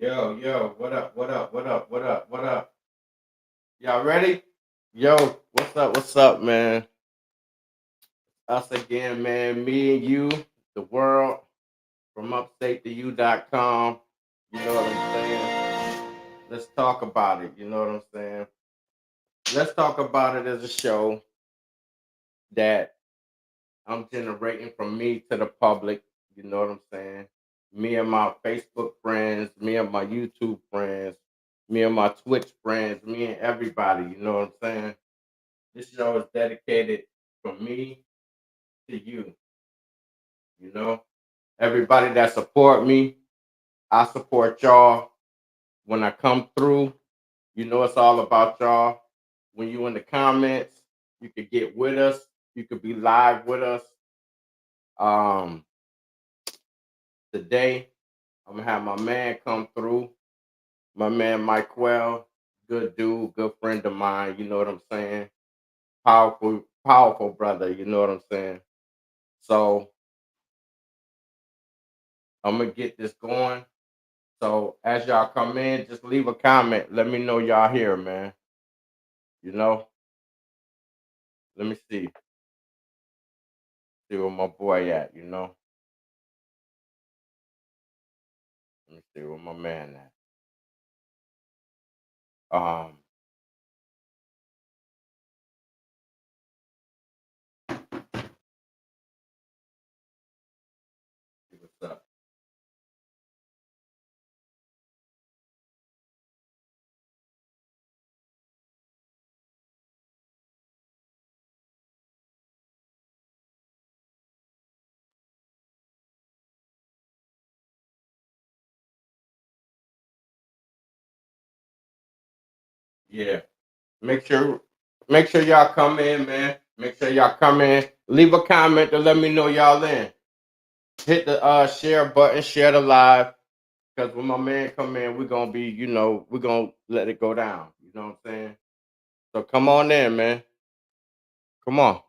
Yo, what up, what up, what up, what up, what up? Y'all ready? Yo, what's up, man? Us again, man. Me and you, the world, from upstate to you.com. You know what I'm saying? Let's talk about it. You know what I'm saying? Let's talk about it as a show that I'm generating from me to the public. You know what I'm saying? Me and my Facebook friends, me and my YouTube friends, me and my Twitch friends, me and everybody. You know what I'm saying? This show is dedicated from me to you. You know, everybody that support me, I support y'all. When I come through, you know it's all about y'all. When you in the comments, you could get with us. You could be live with us. Um, Today I'm gonna have my man come through. My man Mike Well, good dude, good friend of mine. You know what I'm saying? Powerful brother. You know what I'm saying? So I'm gonna get this going. So as y'all come in, just leave a comment. Let me know y'all here, man. You know, let me see where my boy at. You know, let me see where my man at. Um, see what's up. Yeah, make sure make sure y'all come in, man. Make sure y'all come in. Leave a comment to let me know y'all in. Hit the share button, share the live. Because when my man come in, we're gonna be, we're gonna let it go down. You know what I'm saying? So come on in, man. Come on.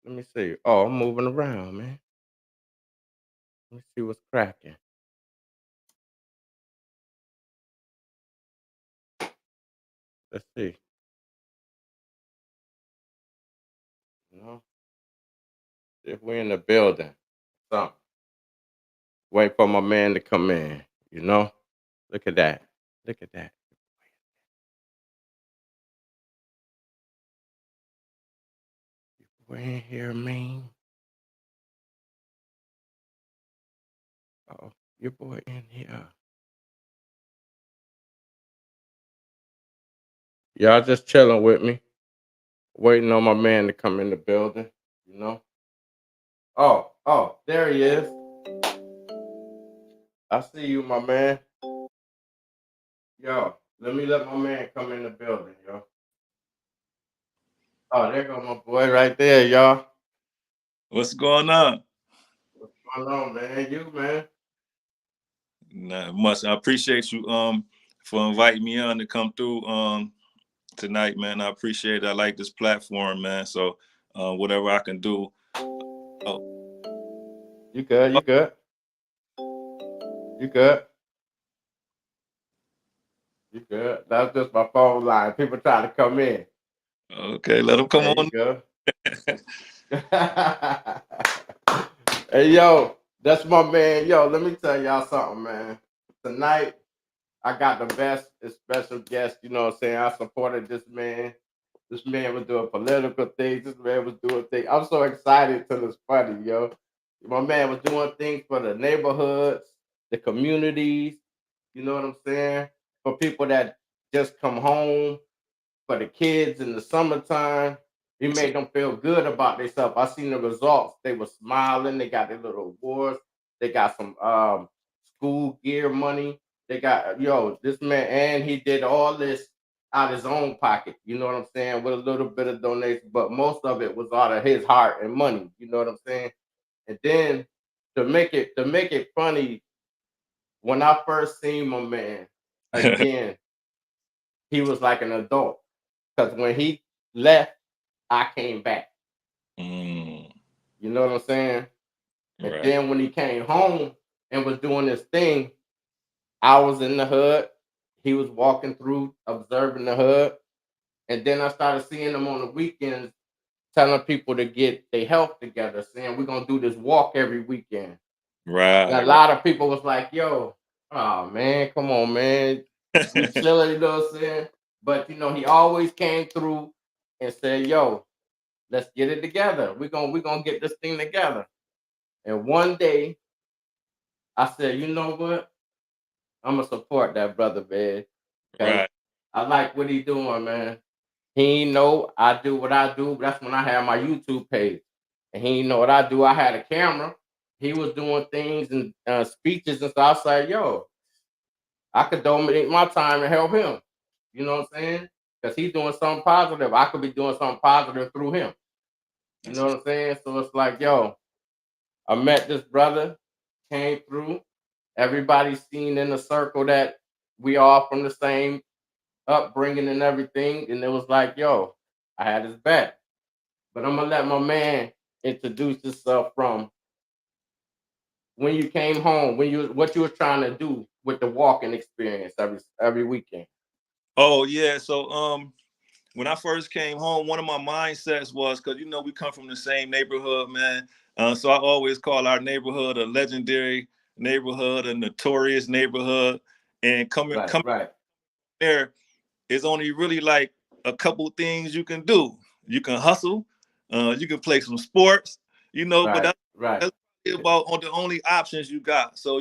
Let me see. Oh, I'm moving around, man. Let me see what's cracking. Let's see. You know, if we're in the building, something. Wait for my man to come in. You know, look at that. Look at that. We're in here, man. Oh, your boy in here. Y'all just chilling with me, waiting on my man to come in the building. You know. Oh, there he is. I see you, my man. Yo, let my man come in the building, yo. Oh, there go my boy right there, y'all. What's going on? What's going on, man? You, man. Not much. I appreciate you for inviting me on to come through tonight, man. I appreciate it. I like this platform, man. So whatever I can do. Oh, You good? You good? You good? You good? That's just my phone line. People trying to come in. okay, let them come There you on. go. Hey, yo, that's my man. Yo, let me tell y'all something, man. Tonight, I got the best and special guest. You know what I'm saying? I supported this man. This man was doing political things. This man was doing things. I'm so excited till it's funny, yo. My man was doing things for the neighborhoods, the communities. You know what I'm saying? For people that just come home, for the kids in the summertime. He made them feel good about themselves. I seen the results. They were smiling. They got their little awards. They got some school gear money. They got this man, and he did all this out of his own pocket. You know what I'm saying? With a little bit of donation, but most of it was out of his heart and money. You know what I'm saying? And then to make it funny, when I first seen my man again, he was like an adult. Because when he left, I came back. Mm, You know what I'm saying? And right. then when he came home and was doing this thing, I was in the hood. He was walking through, observing the hood. And then I started seeing him on the weekends telling people to get their health together, saying we're gonna do this walk every weekend. And a Right, lot of people was like, yo, oh man, come on, man. You right. chilling, you know what I'm saying? But he always came through and said, yo, let's get it together. We're gonna get this thing together. And one day I said, you know what? I'm gonna support that brother, man. Cause Right. I like what he doing, man. He know I do what I do. That's when I had my YouTube page. And he know what I do. I had a camera. He was doing things and speeches and stuff. I said, yo, I could donate my time and help him. You know what I'm saying? Because he's doing something positive. I could be doing something positive through him. You That's know what I'm saying? So it's like, yo, I met this brother, came through. Everybody's seen in the circle that we all from the same upbringing and everything. And it was like, yo, I had his back. But I'm gonna let my man introduce himself from when you came home, what you was trying to do with the walking experience every weekend. Oh yeah. So when I first came home, one of my mindsets was because we come from the same neighborhood, man. So I always call our neighborhood a legendary neighborhood, a notorious neighborhood. And coming Right, coming right, there is only really like a couple things you can do. You can hustle, you can play some sports, but right, right. that's about on the only options you got. So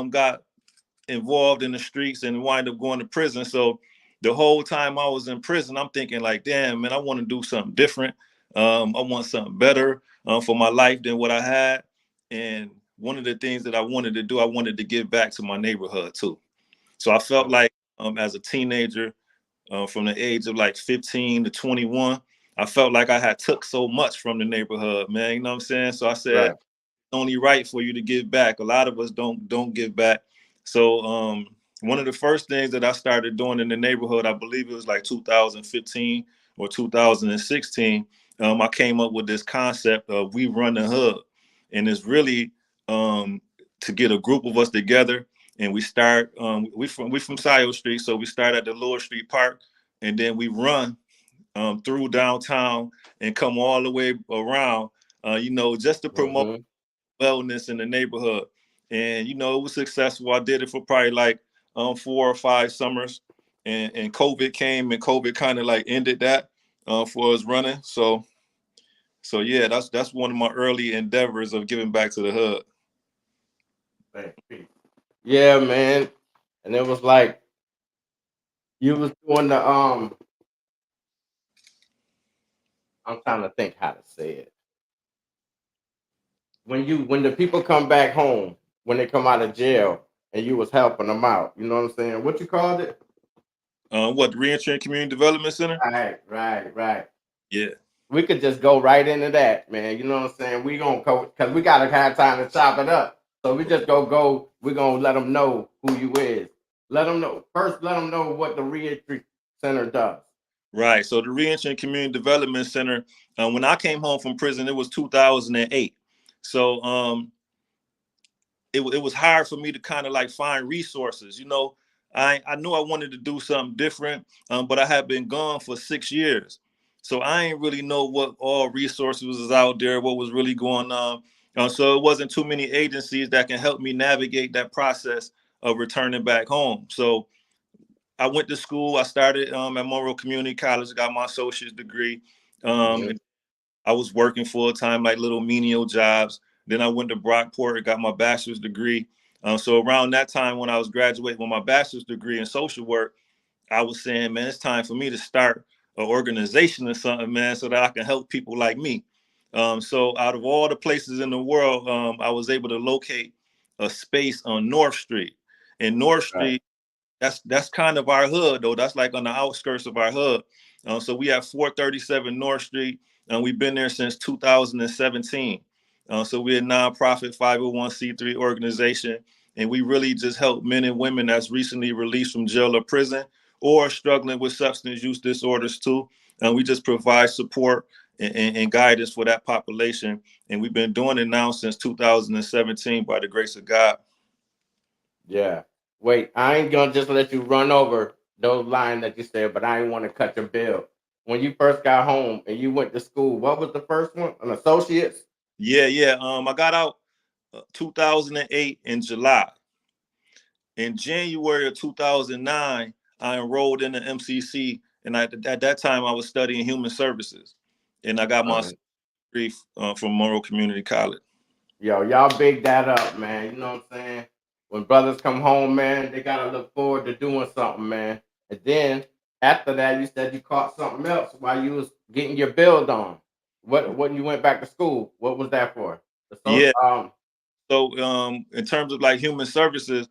got involved in the streets and wind up going to prison. So the whole time I was in prison, I'm thinking like, damn, man, I want to do something different. I want something better for my life than what I had. And one of the things that I wanted to do, I wanted to give back to my neighborhood too. So I felt Okay. like as a teenager, from the age of like 15 to 21, I felt like I had took so much from the neighborhood, man. You know what I'm saying? So I said, Right. only right for you to give back. A lot of us don't give back. So one of the first things that I started doing in the neighborhood, I believe it was like 2015 or 2016, I came up with this concept of we run the hood, and it's really to get a group of us together. And we start we from Scioto Street, so we start at the Lower Street Park, and then we run through downtown and come all the way around, just to promote Hmm. wellness in the neighborhood. And it was successful. I did it for probably like 4 or 5 summers, and COVID came, and COVID kind of like ended that for us running. So yeah, that's one of my early endeavors of giving back to the hood. Thank you. Yeah, man. And it was like you was doing the I'm trying to think how to say it. When the people come back home, when they come out of jail and you was helping them out, you know what I'm saying? What you called it? What, the Reentry and Community Development Center? Right, right, right. Yeah. We could just go right into that, man. You know what I'm saying? We gonna go because we gotta have time to chop it up. So we just go. We're gonna let them know who you is. Let them know first. Let them know what the reentry center does. Right. So the Reentry and Community Development Center, when I came home from prison, it was 2008. So it was hard for me to kind of like find resources. I knew I wanted to do something different, but I had been gone for 6 years, so I ain't really know what all resources was out there, what was really going on. So it wasn't too many agencies that can help me navigate that process of returning back home. So I went to school. I started at Monroe Community College, got my associate's degree. Hmm. And I was working full time, like little menial jobs. Then I went to Brockport, got my bachelor's degree. So around that time, when I was graduating with my bachelor's degree in social work, I was saying, man, it's time for me to start an organization or something, man, so that I can help people like me. So out of all the places in the world, I was able to locate a space on North Street. And North Right. Street, that's kind of our hood though. That's like on the outskirts of our hood. So we have 437 North Street, and we've been there since 2017. So we're a nonprofit 501c3 organization, and we really just help men and women that's recently released from jail or prison or struggling with substance use disorders too. And we just provide support and guidance for that population. And we've been doing it now since 2017 by the grace of God. Yeah. Wait, I ain't gonna just let you run over those lines that you said, but I ain't want to cut your bill. When you first got home and you went to school, what was the first one? An associate's? Yeah, yeah. I got out 2008 in July. In January of 2009, I enrolled in the MCC, and at that time I was studying human services, and I got my Uh, degree from Monroe Community College. Yo, y'all big that up, man. You know what I'm saying? When brothers come home, man, they gotta look forward to doing something, man. And then after that, you said you caught something else while you was getting your build on. What when you went back to school? What was that for? The social, Yeah. So in terms of like human services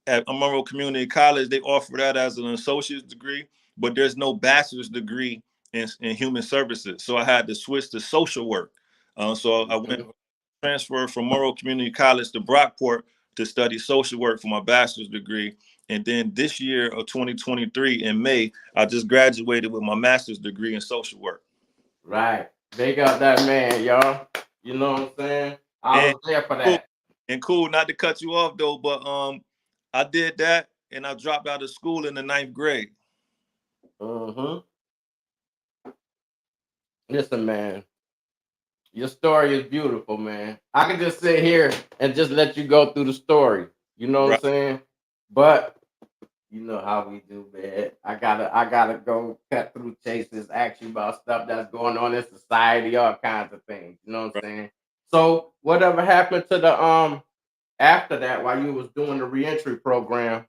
at Monroe Community College, they offer that as an associate's degree, but there's no bachelor's degree in human services. So I had to switch to social work. So I went Mhm. transferred from Monroe Community College to Brockport to study social work for my bachelor's degree. And then this year of 2023 in May, I just graduated with my master's degree in social work. Right. Big up that man, y'all. You know what I'm saying? I And was there for cool, that. and cool, not to cut you off though, but I did that and I dropped out of school in the 9th grade. Hmm. Listen, man. Your story is beautiful, man. I can just sit here and just let you go through the story. You know what I'm Right, saying? But you know how we do, man. I gotta go cut through chases, ask you about stuff that's going on in society, all kinds of things. You know what I'm right. saying? So whatever happened to the after that while you was doing the reentry program,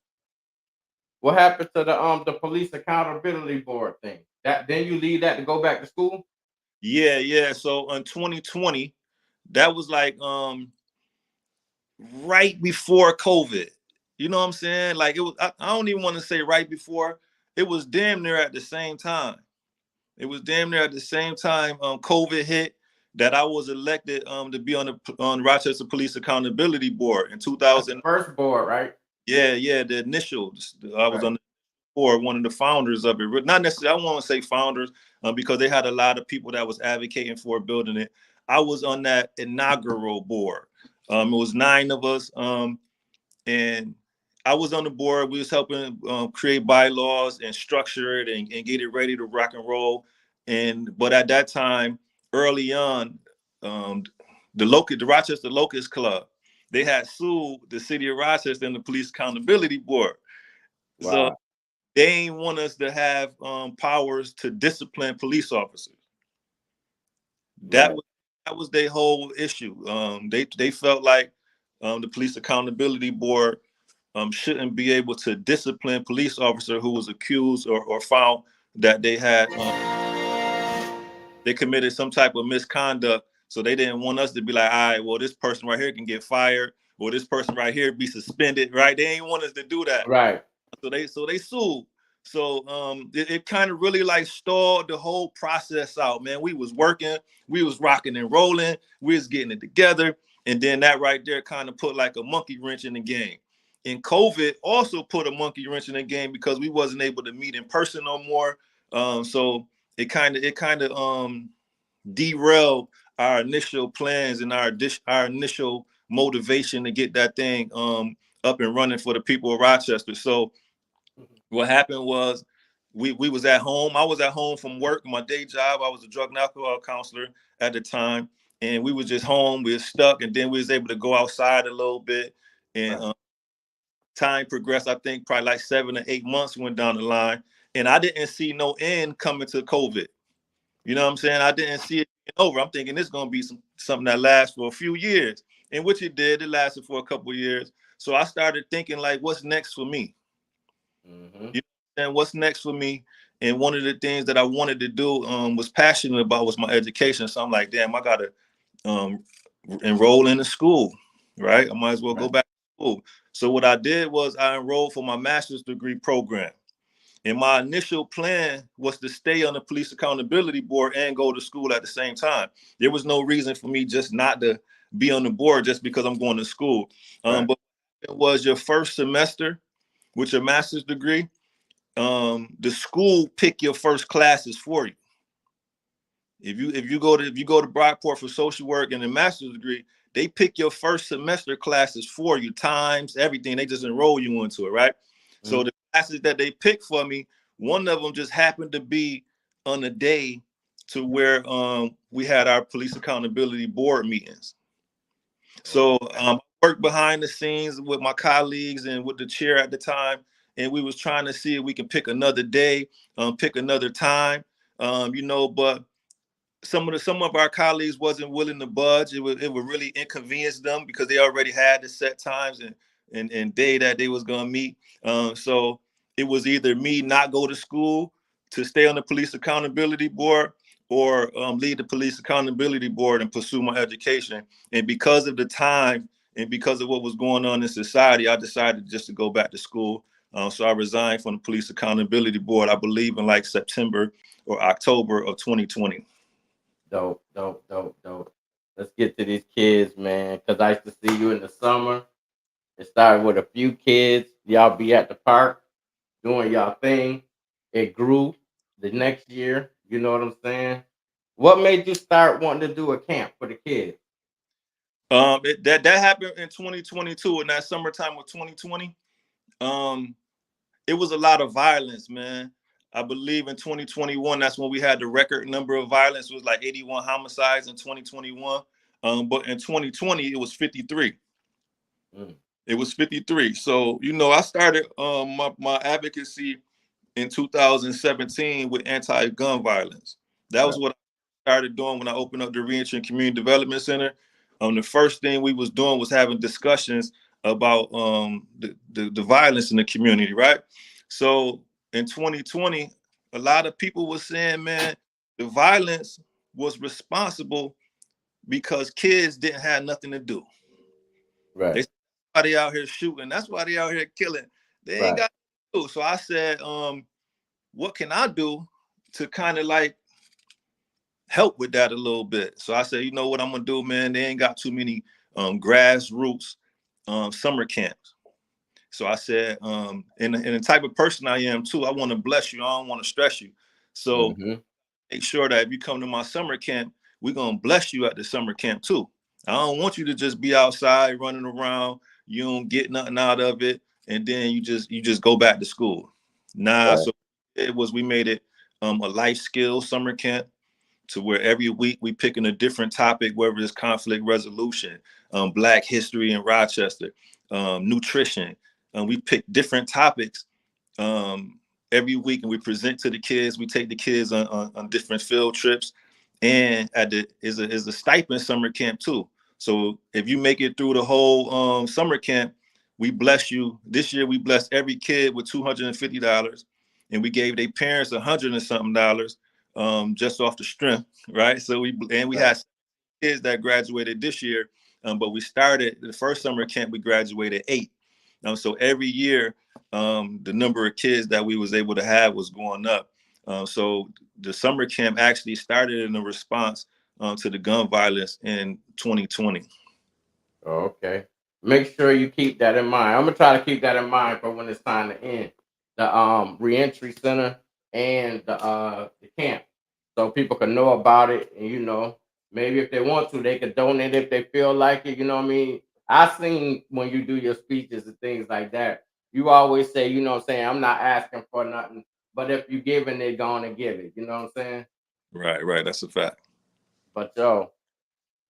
what happened to the police accountability board thing? That then you leave that to go back to school? Yeah, yeah. So in 2020, that was like right before COVID. You know what I'm saying? Like it was I don't even want to say right before. It was damn near at the same time. It was damn near at the same time COVID hit that I was elected to be on Rochester Police Accountability Board in That's the 2000. first board, right? Yeah, yeah, the initials. I was Right. on the board, one of the founders of it. Not necessarily, I don't want to say founders because they had a lot of people that was advocating for building it. I was on that inaugural board. It was 9 of us, and I was on the board. We was helping create bylaws and structure it and get it ready to rock and roll. But at that time, early on, um, the Rochester Locust Club, they had sued the city of Rochester and the Police Accountability Board. So Wow. they ain't want us to have powers to discipline police officers. That Right. was that was their whole issue. They felt like the Police Accountability Board shouldn't be able to discipline police officer who was accused or found that they committed some type of misconduct. So they didn't want us to be like, all right, well, this person right here can get fired, or this person right here be suspended, right? They ain't want us to do that. Right. So they sued. So it kind of really like stalled the whole process out, man. We was working, we was rocking and rolling, we was getting it together, and then that right there kind of put like a monkey wrench in the game. And COVID also put a monkey wrench in the game because we wasn't able to meet in person no more. So it kind of derailed our initial plans and our initial motivation to get that thing up and running for the people of Rochester. So what happened was we was at home. I was at home from work, my day job. I was a drug and alcohol counselor at the time, and we was just home. We were stuck, and then we was able to go outside a little bit. And Right. time progressed. I think probably like 7 or 8 months went down the line, and I didn't see no end coming to COVID. You know what I'm saying? I didn't see it over. I'm thinking it's gonna be something that lasts for a few years, and which it did. It lasted for a couple of years. So I started thinking like, what's next for me? Hmm. You know, and what's next for me? And one of the things that I wanted to do, was passionate about, was my education. So I'm like, damn, I gotta um, enroll into school, right? I might as well go Right. back to school. So what I did was I enrolled for my master's degree program. And my initial plan was to stay on the police accountability board and go to school at the same time. There was no reason for me just not to be on the board just because I'm going to school. Right. But it was your first semester with your master's degree. The school pick your first classes for you. If you go to Brockport for social work and a master's degree, they pick your first semester classes for you, times, everything. They just enroll you into it, right? Mm-hmm. So the classes that they picked for me, one of them just happened to be on a day to where we had our police accountability board meetings. So I worked behind the scenes with my colleagues and with the chair at the time, and we was trying to see if we can pick another day, pick another time, but some of our colleagues wasn't willing to budge. It would really inconvenience them because they already had the set times and day that they was gonna meet. So it was either me not go to school to stay on the police accountability board, or lead the police accountability board and pursue my education. And because of the time and because of what was going on in society, I decided just to go back to school. So I resigned from the police accountability board, I believe in like September or October of 2020. Dope. Let's get to these kids, man. Cause I used to see you in the summer. It started with a few kids. Y'all be at the park doing y'all thing. It grew the next year. You know what I'm saying? What made you start wanting to do a camp for the kids? That happened in 2022, in that summertime of 2020. It was a lot of violence, man. I believe in 2021, that's when we had the record number of violence. It was like 81 homicides in 2021. But in 2020, it was 53. It was 53. So, I started my advocacy in 2017 with anti-gun violence. That was what I started doing when I opened up the Reentry and Community Development Center. The first thing we was doing was having discussions about the violence in the community, right? So in 2020, a lot of people were saying, man, the violence was responsible because kids didn't have nothing to do. Right. That's why they out here shooting. That's why they out here killing. They ain't got to do. So I said, what can I do to kind of like help with that a little bit? So I said, you know what I'm gonna do, man? They ain't got too many grassroots summer camps. So I said, and the type of person I am too, I want to bless you. I don't want to stress you. So make sure that if you come to my summer camp, we're gonna bless you at the summer camp too. I don't want you to just be outside running around, you don't get nothing out of it, and then you just go back to school. So we made it a life skills summer camp, to where every week we picking a different topic, whether it's conflict resolution, Black history in Rochester, nutrition. We pick different topics every week, and we present to the kids. We take the kids on different field trips, and is a stipend summer camp too. So if you make it through the whole summer camp, we bless you. This year we blessed every kid with $250, and we gave their parents $100 and something just off the strength, right? So we had kids that graduated this year, but we started the first summer camp, we graduated 8. So every year, the number of kids that we was able to have was going up. So the summer camp actually started in a response to the gun violence in 2020. Okay. Make sure you keep that in mind. I'm gonna try to keep that in mind for when it's time to end the reentry center and the camp, so people can know about it. And maybe if they want to, they could donate if they feel like it. You know what I mean? I seen when you do your speeches and things like that, you always say, I'm not asking for nothing, but if you giving it, gonna give it. You know what I'm saying? Right. That's a fact. But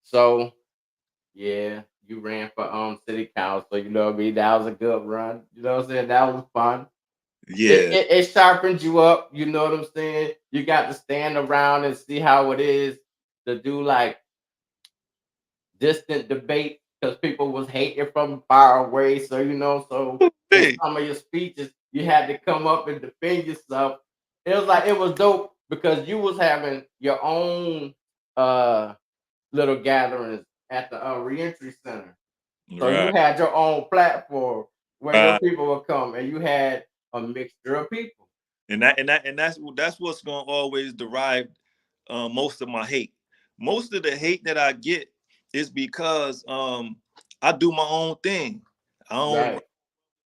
so yeah, you ran for city council, you know what I mean? That was a good run. You know what I'm saying? That was fun. Yeah. It sharpened you up, you know what I'm saying? You got to stand around and see how it is to do like distant debate because people was hating from far away. So in some of your speeches, you had to come up and defend yourself. It was dope because you was having your own little gatherings at the reentry center. So you had your own platform where your people would come, and you had a mixture of people. And that's what's gonna always derive most of my hate. Most of the hate that I get is because I do my own thing. I don't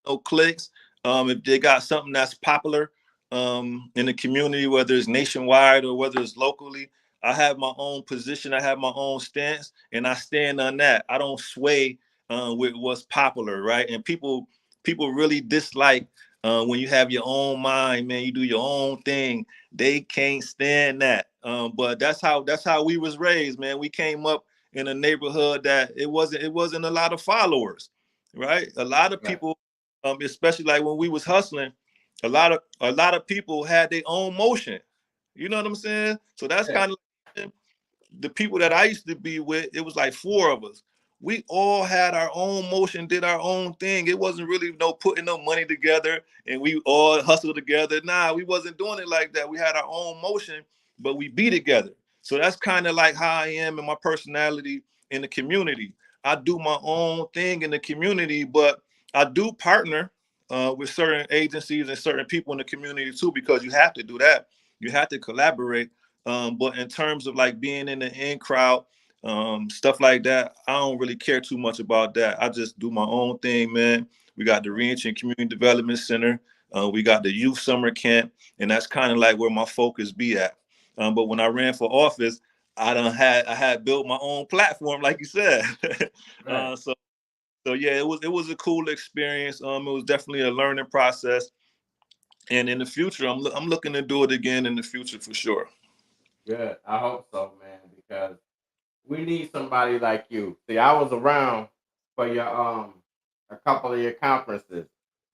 no clicks. If they got something that's popular in the community, whether it's nationwide or whether it's locally, I have my own position. I have my own stance, and I stand on that. I don't sway with what's popular, right? And people really dislike when you have your own mind, man. You do your own thing. They can't stand that. But that's how we was raised, man. We came up in a neighborhood that it wasn't a lot of followers, right? A lot of Right. people, especially like when we was hustling, a lot of people had their own motion. You know what I'm saying? So that's Yeah. kind of the people that I used to be with. It was like four of us. We all had our own motion, did our own thing. It wasn't really no putting no money together and we all hustled together. Nah, we wasn't doing it like that. We had our own motion, but we be together. So that's kind of like how I am in my personality in the community. I do my own thing in the community, but I do partner with certain agencies and certain people in the community too, because you have to do that. You have to collaborate. But in terms of like being in the in crowd, stuff like that, I don't really care too much about that. I just do my own thing, man. We got the Reentry Community Development Center. We got the youth summer camp, and that's kind of like where my focus be at. But when I ran for office, I had built my own platform, like you said. Right. So yeah, it was a cool experience. It was definitely a learning process, and in the future, I'm looking to do it again in the future for sure. Good. I hope so, man, because we need somebody like you. See, I was around for your a couple of your conferences.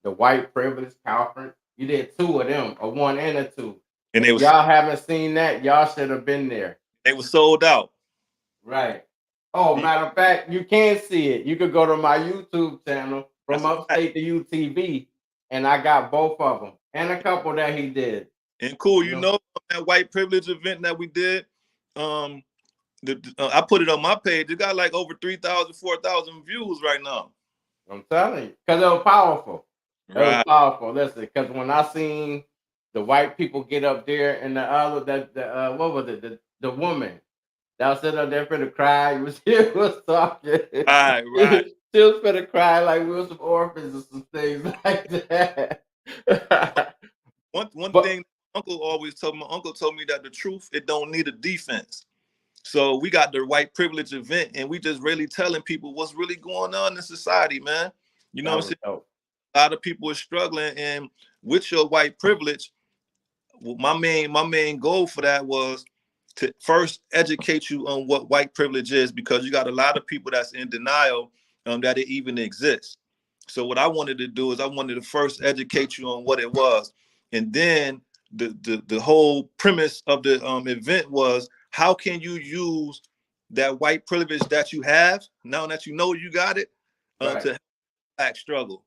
The White Privilege Conference. You did two of them, a one and a two. And If y'all haven't seen that, y'all should have been there. they were sold out. Right. Oh, You- matter of fact, you can see it. You could go to my YouTube channel from That's a fact. Upstate to UTV, and I got both of them and a couple that he did. And cool, You know, that white privilege event that we did. Um, I put it on my page. It got like over 3,000, 4,000 views right now. I'm telling you, because it was powerful. It was Right. powerful. Listen, because when I seen the white people get up there and the other that the what was it the woman that was sitting up there for the cry she was talking. Right. Right. She was for the cry like we were some orphans or some things like that. One But thing my uncle told me that the truth, it don't need a defense. So we got the white privilege event, and we just really telling people what's really going on in society, man. You know that what I'm was saying? dope. A lot of people are struggling, and with your white privilege, my main goal for that was to first educate you on what white privilege is, because you got a lot of people that's in denial that it even exists. So what I wanted to do is I wanted to first educate you on what it was, and then the whole premise of the event was how can you use that white privilege that you have now that you know you got it Right, to help black struggle.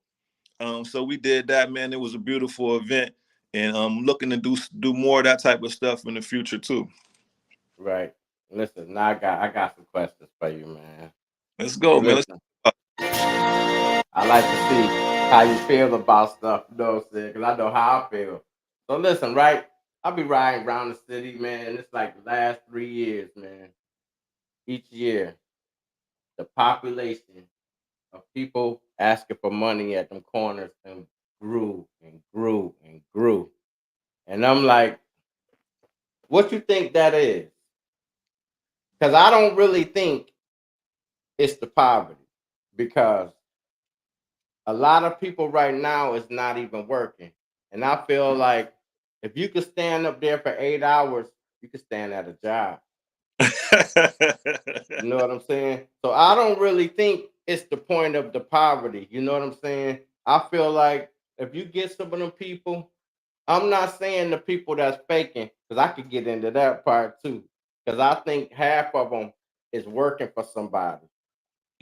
So we did that, man. It was a beautiful event, and I'm looking to do more of that type of stuff in the future too. right. Listen, now I got some questions for you, man. Let's See, go, man. listen, I like to see how you feel about stuff, you know what I'm saying? Because I know how I feel. So listen, right? I'll be riding around the city, man. It's like the last 3 years, man. Each year, the population of people asking for money at them corners and grew and grew and grew. And I'm like, what you think that is? Because I don't really think it's the poverty. Because a lot of people right now is not even working. And I feel like if you could stand up there for 8 hours, you could stand at a job. You know what I'm saying? So I don't really think it's the point of the poverty. You know what I'm saying? I feel like if you get some of them people, I'm not saying the people that's faking, because I could get into that part too. Because I think half of them is working for somebody.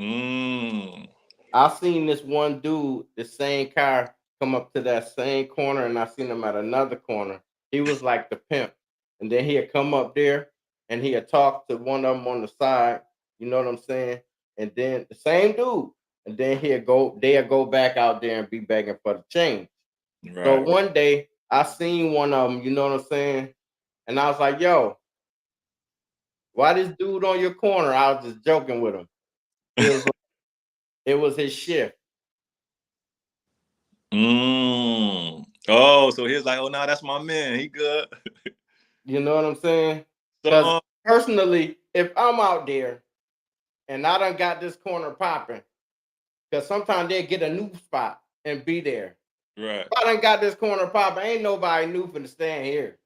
mm. I seen this one dude, the same car, come up to that same corner, and I seen him at another corner. He was like the pimp, and then he'd come up there and he'd talk to one of them on the side. You know what I'm saying? And then the same dude, and then they'd go back out there and be begging for the change. So Right. one day I seen one of them. You know what I'm saying? And I was like, "Yo, why this dude on your corner?" I was just joking with him. He was like, it was his shift. Oh, so he's like, oh no, that's my man. He good. You know what I'm saying? So Because personally, if I'm out there and I done got this corner popping, because sometimes they get a new spot and be there. Right. If I done got this corner popping, ain't nobody new finna stand here.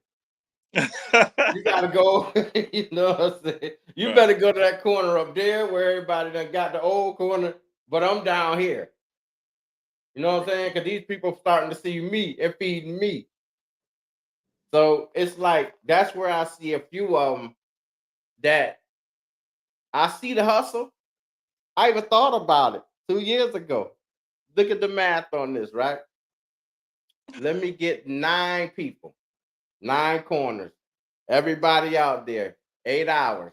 You gotta go, you know what I'm saying? You Right. better go to that corner up there where everybody done got the old corner, but I'm down here. You know what I'm saying? Because these people starting to see me and feeding me. So it's like that's where I see a few of them that I see the hustle. I even thought about it 2 years ago. Look at the math on this, right? Let me get 9 people, 9 corners, everybody out there, 8 hours.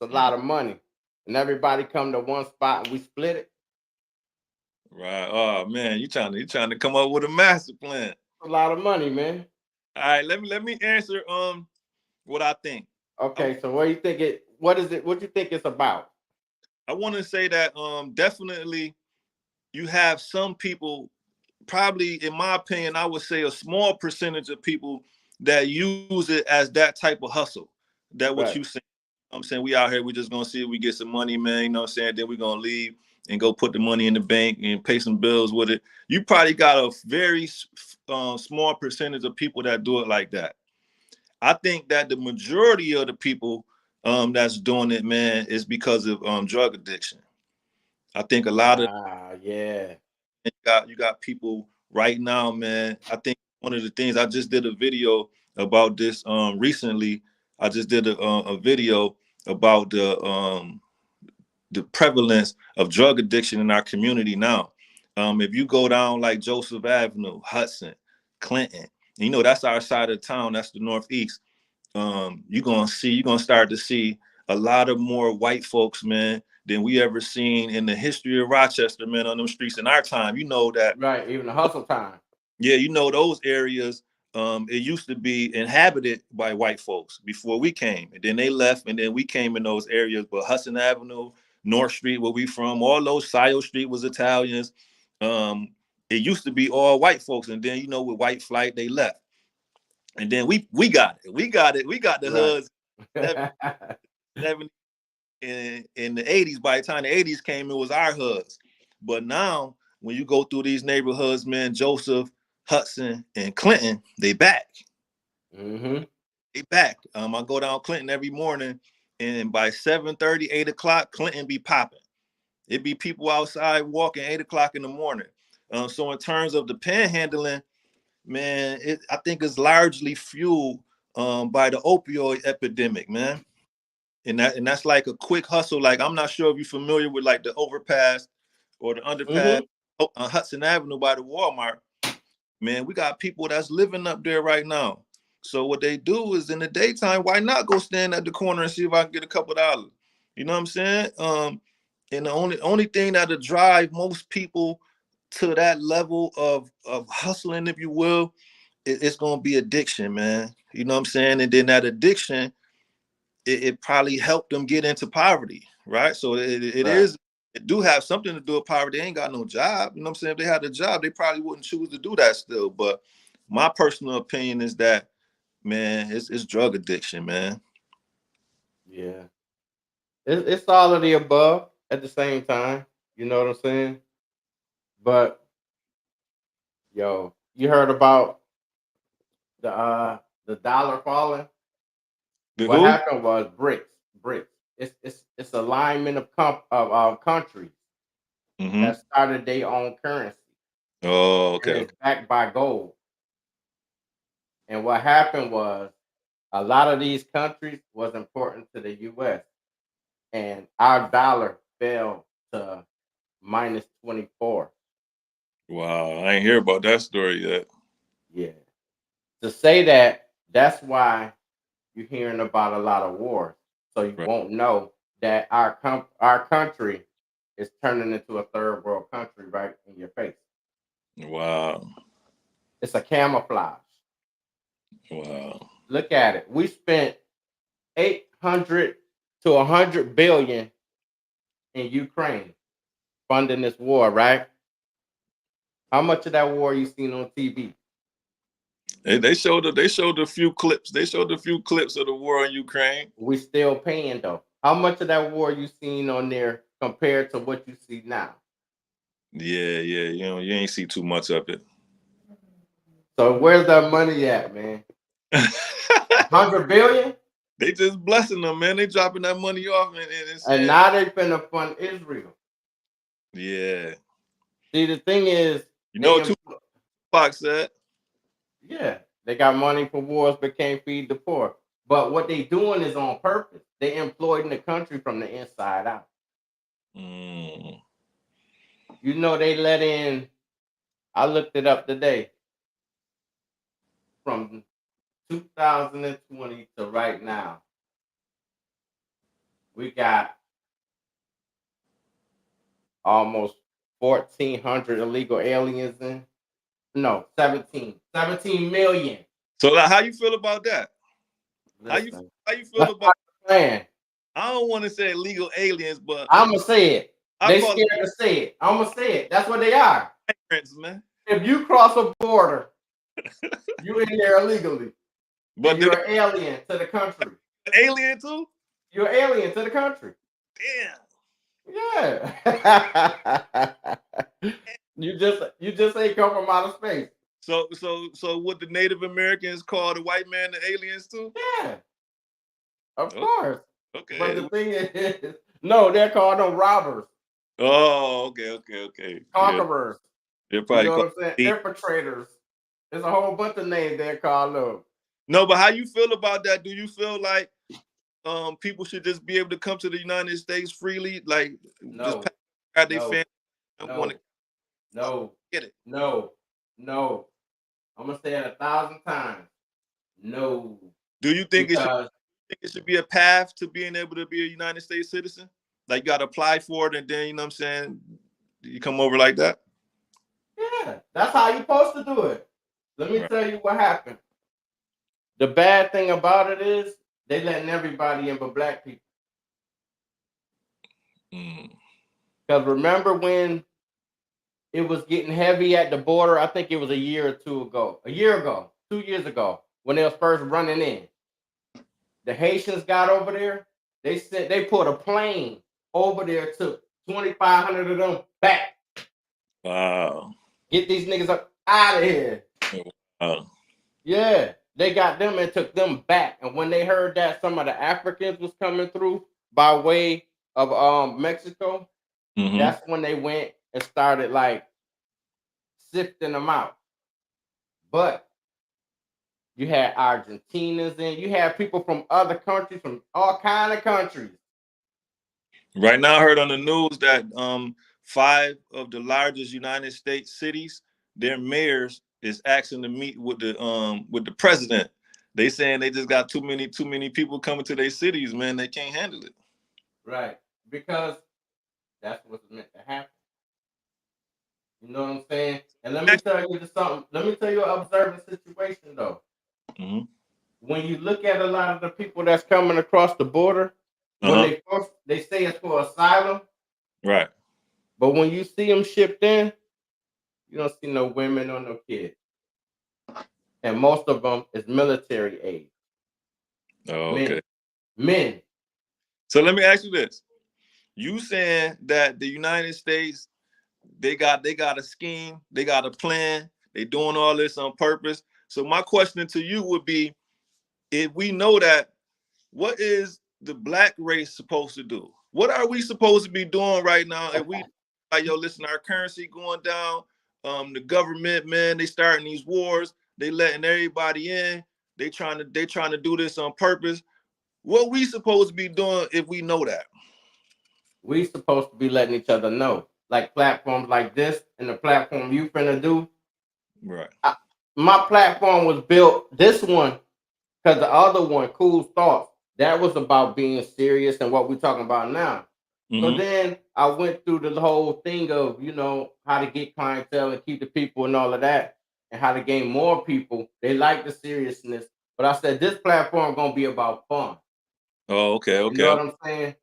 It's a lot of money. And everybody come to one spot and we split it. Right. Oh man, you trying to come up with a master plan. It's a lot of money, man. All right, let me answer what I think. I, Okay, so what do you think it what is it what you think it's about? I want to say that definitely you have some people, probably in my opinion, I would say a small percentage of people that use it as that type of hustle. That what Right. you saying. I'm saying we out here, we just gonna see if we get some money, man. You know what I'm saying? Then we gonna leave and go put the money in the bank and pay some bills with it. You probably got a very small percentage of people that do it like that. I think that the majority of the people that's doing it, man, is because of drug addiction. I think a lot of Ah, yeah. you got people right now, man. I think one of the things I just did a video about this recently. I just did a video about the prevalence of drug addiction in our community now. If you go down like Joseph Avenue, Hudson, Clinton, you know that's our side of town. That's the Northeast. You're gonna start to see a lot of more white folks, man, than we ever seen in the history of Rochester, man, on them streets in our time. You know that, Right. Even the hustle time. yeah, you know those areas. It used to be inhabited by white folks before we came, and then they left, and then we came in those areas. But Hudson Avenue, North Street, where we from, all those Scio Street was Italians. Um, it used to be all white folks, and then with white flight they left, and then we got it. We got the Right. hoods 70 in the 80s. By the time the 80s came, it was our hoods. But now, when you go through these neighborhoods, man, Joseph, Hudson, and Clinton, they back. Mm-hmm. They back. I go down Clinton every morning, and by 7:30, 8 o'clock, Clinton be popping. It be people outside walking 8 o'clock in the morning. So in terms of the panhandling, man, I think it's largely fueled by the opioid epidemic, man. And that's like a quick hustle. Like, I'm not sure if you're familiar with like the overpass or the underpass Mm-hmm. on Hudson Avenue by the Walmart. Man, we got people that's living up there right now. So what they do is in the daytime, why not go stand at the corner and see if I can get a couple dollars? You know what I'm saying? And the only thing that'll drive most people to that level of hustling, if you will, it's gonna be addiction, man. You know what I'm saying? And then that addiction, it probably helped them get into poverty, right? So Right. it do have something to do with poverty. They ain't got no job. You know what I'm saying? If they had a job, they probably wouldn't choose to do that still. But my personal opinion is that, man, it's drug addiction, man. Yeah. It's all of the above at the same time. You know what I'm saying? But yo, you heard about the dollar falling? The What who? happened was BRICS. BRICS. It's alignment of countries Mm-hmm. that started their own currency, Oh, and okay, it's okay. backed by gold. And what happened was a lot of these countries was important to the US, and our dollar fell to minus 24. Wow, I ain't hear about that story yet. Yeah. To say that, that's why you're hearing about a lot of wars. So you Right. won't know that our country is turning into a third world country right in your face. Wow. It's a camouflage. Wow. Look at it. We spent 800 to 100 billion in Ukraine funding this war, right? How much of that war you seen on TV? They showed a few clips. They showed a few clips of the war in Ukraine. We still paying though. How much of that war you seen on there compared to what you see now? Yeah, you ain't see too much of it. So where's that money at, man? 100 billion? They just blessing them, man. They dropping that money off, And now they finna fund Israel. Yeah. See, the thing is, Tupac said. Yeah, they got money for wars but can't feed the poor. But what they doing is on purpose. They employing the country from the inside out. Mm. You know, they let in, I looked it up today, from 2020 to right now, we got almost 1,400 illegal aliens in. No, 17 million. So how you feel about that? Listen, how you feel about plan? I don't want to say illegal aliens, but I'm gonna say it. They scared to say it. I'm gonna say it. That's what they are. Man. If you cross a border, you in there illegally. But you're an alien to the country. Alien too? You're an alien to the country. Damn. Yeah. you just ain't come from outer space. So would the Native Americans call the white man the aliens too? Yeah. Of course. Okay. But the thing is, no, they're called them robbers. Oh, okay. Conquerors. They're probably you know what I'm saying? Infiltrators. There's a whole bunch of names they're called them. No, but how you feel about that? Do you feel like people should just be able to come to the United States freely? Like no. just have their family? No. Get it. No. I'm gonna say it 1,000 times. No. Do you think it should be a path to being able to be a United States citizen? Like you gotta apply for it and then you know what I'm saying, you come over like that? Yeah, that's how you're supposed to do it. Let me tell you what happened. The bad thing about it is they letting everybody in but black people. Because remember when it was getting heavy at the border, I think it was a year or two ago. 2 years ago, when they was first running in. The Haitians got over there. They said they put a plane over there, took 2,500 of them back. Wow. Get these niggas up out of here. Wow. Yeah, they got them and took them back. And when they heard that some of the Africans was coming through by way of Mexico, that's when they went and started like sifting them out. But you had Argentinians in, you had people from other countries, from all kind of countries. Right now, I heard on the news that 5 of the largest United States cities, their mayors is asking to meet with the president. They saying they just got too many people coming to their cities, man. They can't handle it. Right, because that's what's meant to happen. You know what I'm saying? And let me tell you something. Let me tell you an observing situation though. When you look at a lot of the people that's coming across the border, when they say it's for asylum, right? But when you see them shipped in, you don't see no women or no kids, and most of them is military age. Oh, okay. Men. So let me ask you this: you saying that the United States they got a scheme, they got a plan, they doing all this on purpose. So my question to you would be, if we know that, what is the black race supposed to do? What are we supposed to be doing right now? If we like, yo, listen, our currency going down, the government, man, they starting these wars, they letting everybody in, they trying to do this on purpose. What we supposed to be doing if we know that? We supposed to be letting each other know. Like platforms like this and the platform you finna do. Right. My platform was built, this one, because the other one, Cool Thoughts, that was about being serious and what we're talking about now. So then I went through the whole thing of, you know, how to get clientele and keep the people and all of that, and how to gain more people. They like the seriousness. But I said, this platform going to be about fun. Oh, okay. You know what I'm saying?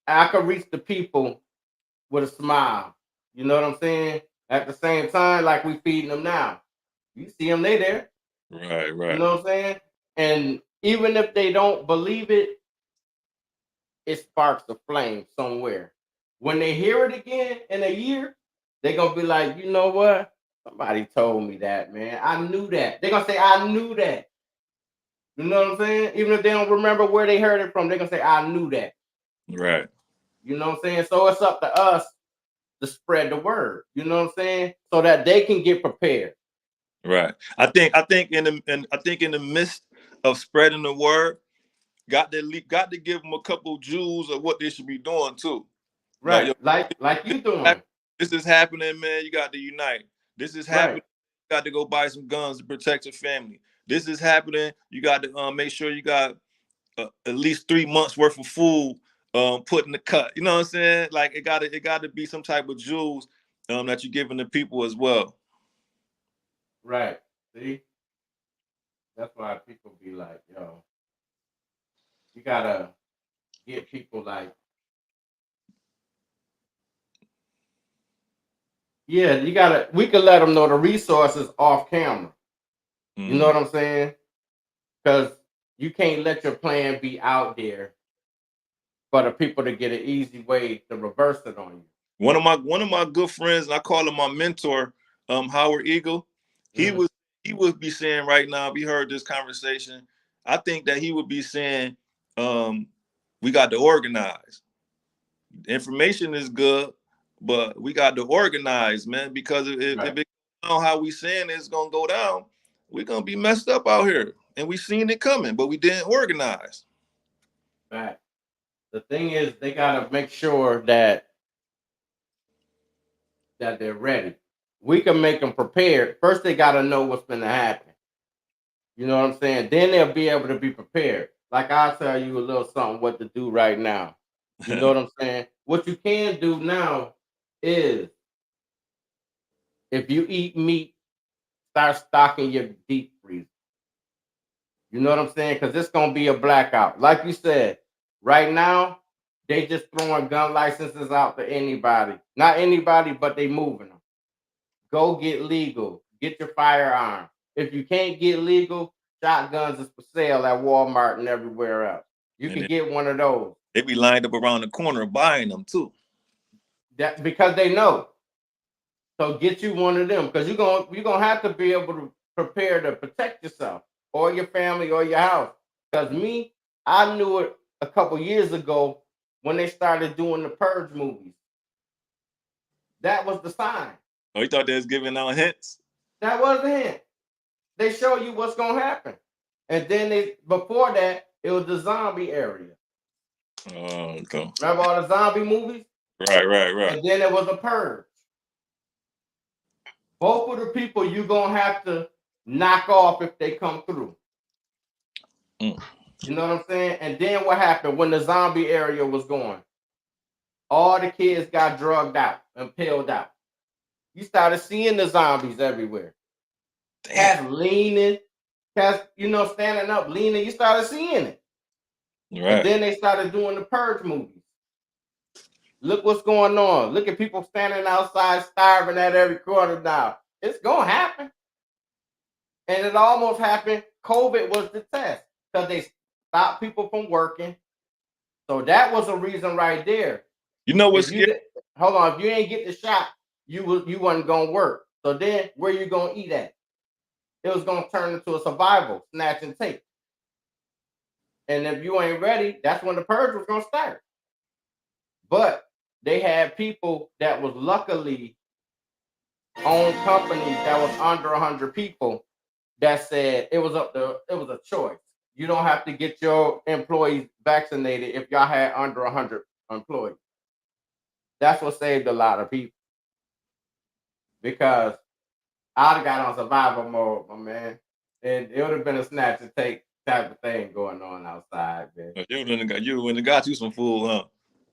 I could reach the people with a smile. You know what I'm saying? At the same time, like we feeding them now. You see them, they there. Right, You right, know what I'm saying? And even if they don't believe it, it sparks a flame somewhere. When they hear it again in a year, they're gonna be like, you know what? Somebody told me that, man. I knew that. They're gonna say, I knew that. You know what I'm saying? Even if they don't remember where they heard it from, they're gonna say, I knew that. right, You know what I'm saying? So it's up to us to spread the word. You know what I'm saying? So that they can get prepared. right. I think in the midst of spreading the word, got to give them a couple jewels of what they should be doing too. Like, yo, Right. Like this you doing. this is happening, man. You got to unite. This is happening. Right. You got to go buy some guns to protect your family. This is happening. You got to make sure you got at least 3 months worth of food put in the cut. You know what I'm saying? Like it got to be some type of jewels that you're giving the people as well. Right. See? That's why people be like, yo, you gotta get people like, yeah, you gotta we can let them know the resources off camera. You know Mm-hmm. what I'm saying? Because you can't let your plan be out there for the people to get an easy way to reverse it on you. One of my good friends, and I call him my mentor, Howard Eagle. He Mhm. was he would be saying right now, if he heard this conversation, I think that he would be saying, we got to organize. Information is good, but we got to organize, man, because if Right. it on how we saying it's gonna go down, we're gonna be messed up out here. And we seen it coming, but we didn't organize. Right. The thing is, they gotta make sure that they're ready. We can make them prepared. First, they gotta know what's gonna happen. You know what I'm saying? Then they'll be able to be prepared. Like I'll tell you a little something what to do right now. You know what I'm saying? What you can do now is if you eat meat, start stocking your deep freezer. You know what I'm saying? Because it's gonna be a blackout. Like you said, right now, they just throwing gun licenses out to anybody. Not anybody, but they moving them. Go get legal. Get your firearm. If you can't get legal, shotguns is for sale at Walmart and everywhere else. You And can get one of those. they be lined up around the corner buying them too. That because they know. So get you one of them because you're gonna have to be able to prepare to protect yourself or your family or your house. Because me, I knew it a couple years ago when they started doing the Purge movies. That was the sign. Oh, you thought they was giving out hints? That was the hint. They show you what's gonna happen. And then they before that, it was the zombie area. Oh, okay. Remember all the zombie movies? Right, right, right. And then there was a purge. Both of the people you gonna have to knock off if they come through. Mm. You know what I'm saying? And then what happened when the zombie area was going? All the kids got drugged out and peeled out. You started seeing the zombies everywhere. Damn. Cats leaning, cats, standing up, leaning. You started seeing it. And Right. then they started doing the Purge movies. Look what's going on. Look at people standing outside starving at every corner now. It's going to happen. And it almost happened. COVID was the test because they stopped people from working. So that was a reason right there. You know what's If you scary? did, hold on, if you ain't get the shot, you wasn't gonna work. So then where you gonna eat at? It was gonna turn into a survival, snatch and take. And if you ain't ready, that's when the purge was gonna start. But they had people that was luckily owned companies that was under 100 people that said it was a choice. You don't have to get your employees vaccinated if y'all had under 100 employees. That's what saved a lot of people because I'd have got on survival mode, my man. And it would have been a snatch and take type of thing going on outside, man. You wouldn't have got you some food, huh?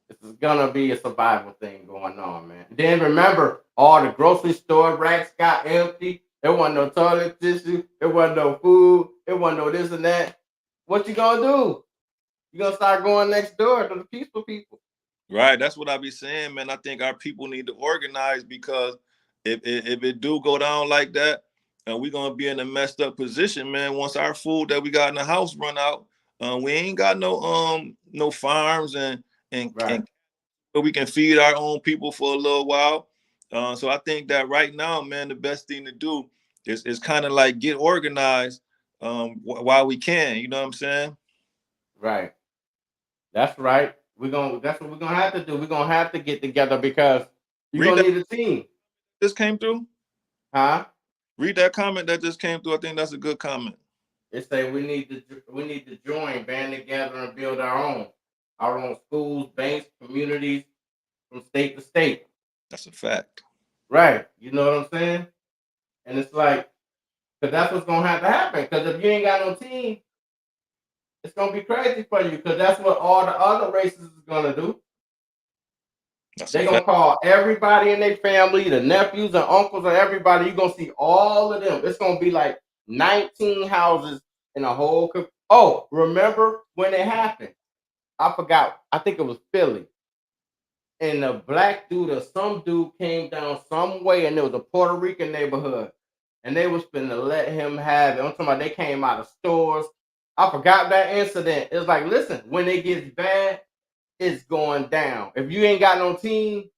This is gonna be a survival thing going on, man. Then remember, all the grocery store racks got empty. There wasn't no toilet tissue. There wasn't no food. There wasn't no this and that. What you gonna do? You gonna start going next door to the peaceful people. Right. That's what I be saying, man. I think our people need to organize because if it do go down like that, and we're gonna be in a messed up position, man. Once our food that we got in the house run out, we ain't got no farms and Right. where we can feed our own people for a little while. So I think that right now, man, the best thing to do is kind of like get organized while we can. You know what I'm saying? Right. That's right. That's what we're gonna have to do. We're gonna have to get together because you're Read gonna that need a team. just came through. Huh? Read that comment that just came through. I think that's a good comment. It say we need to join, band together and build our own schools, banks, communities from state to state. That's a fact. Right. You know what I'm saying? And it's like, because that's what's gonna have to happen. Because if you ain't got no team, it's gonna be crazy for you. Because that's what all the other races is gonna do. That's a They gonna fact. call everybody in their family, the nephews and uncles and everybody. You're gonna see all of them. It's gonna be like 19 houses in a whole. Oh, remember when it happened? I forgot. I think it was Philly. And a black dude or some dude came down some way, and it was a Puerto Rican neighborhood, and they was finna let him have it. I'm talking about they came out of stores. I forgot that incident. It's like, listen, when it gets bad, it's going down. If you ain't got no team,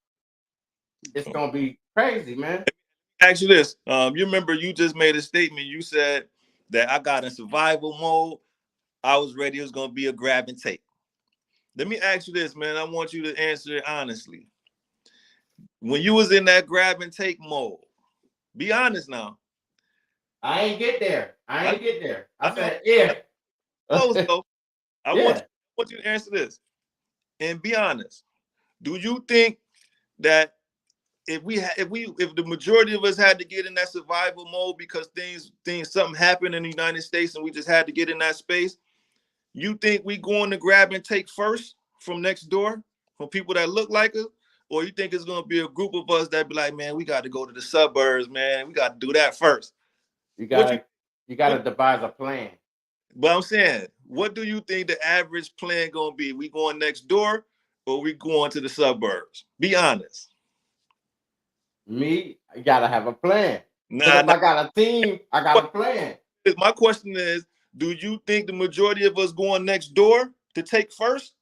it's gonna be crazy, man. Ask you this. You remember you just made a statement. You said that I got in survival mode. I was ready. It was gonna be a grab and take. Let me ask you this, man. I want you to answer it honestly. When you was in that grab and take mode, be honest now. I ain't get there. I I, ain't get there. I I know said, yeah. close though. I Yeah. want you to answer this and be honest. Do you think that if the majority of us had to get in that survival mode because something happened in the United States and we just had to get in that space, you think we going to grab and take first from next door from people that look like us? Or you think it's gonna be a group of us that be like, man, we got to go to the suburbs, man. We got to do that first. You What you gotta you gotta devise a plan. but I'm saying, what do you think the average plan gonna be? We going next door or we going to the suburbs? Be honest. Me, I gotta have a plan. Because Nah, if nah. I got a team, I got a plan. My question is, do you think the majority of us going next door to take first?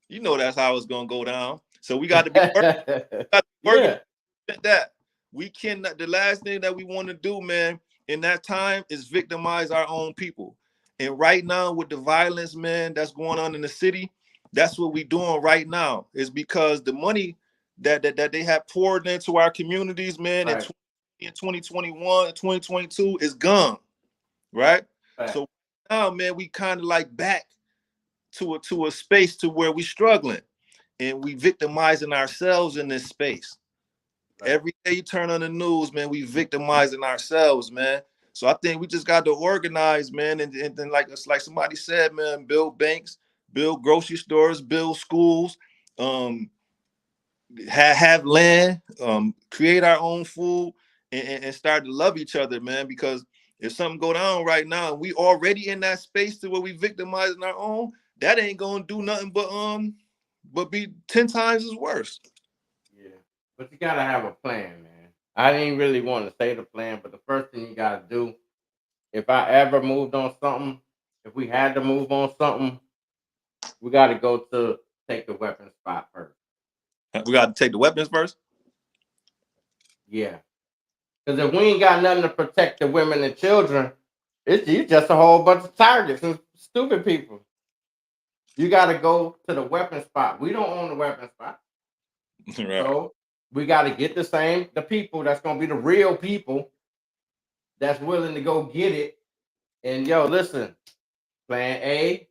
You know that's how it's gonna go down. So we got to be working Yeah. at that. We cannot. The last thing that we want to do, man, in that time is victimize our own people. And right now, with the violence, man, that's going on in the city, that's what we doing right now. Is because the money that they have poured into our communities, man, Right. in 2021 and 2022 is gone, right? Right. So now, man, we kind of like back to a space to where we struggling and we victimizing ourselves in this space. Right. Every day you turn on the news, man, we victimizing ourselves, man. So I think we just got to organize, man, and then like it's like somebody said, man, build banks, build grocery stores, build schools, um, have land, create our own food, and start to love each other, man. Because if something go down right now, we already in that space to where we victimizing our own. That ain't gonna do nothing but be 10 times as worse. Yeah. But you gotta have a plan, man. I didn't really want to say the plan, but the first thing you gotta do, if I ever moved on something, if we had to move on something, we gotta go to take the weapon spot first. We got to take the weapons first. Yeah. Because if we ain't got nothing to protect the women and children, it's you just a whole bunch of targets and stupid people. You gotta go to the weapon spot. We don't own the weapon spot. Right. So we got to get the people that's gonna be the real people that's willing to go get it. And yo, listen, plan A,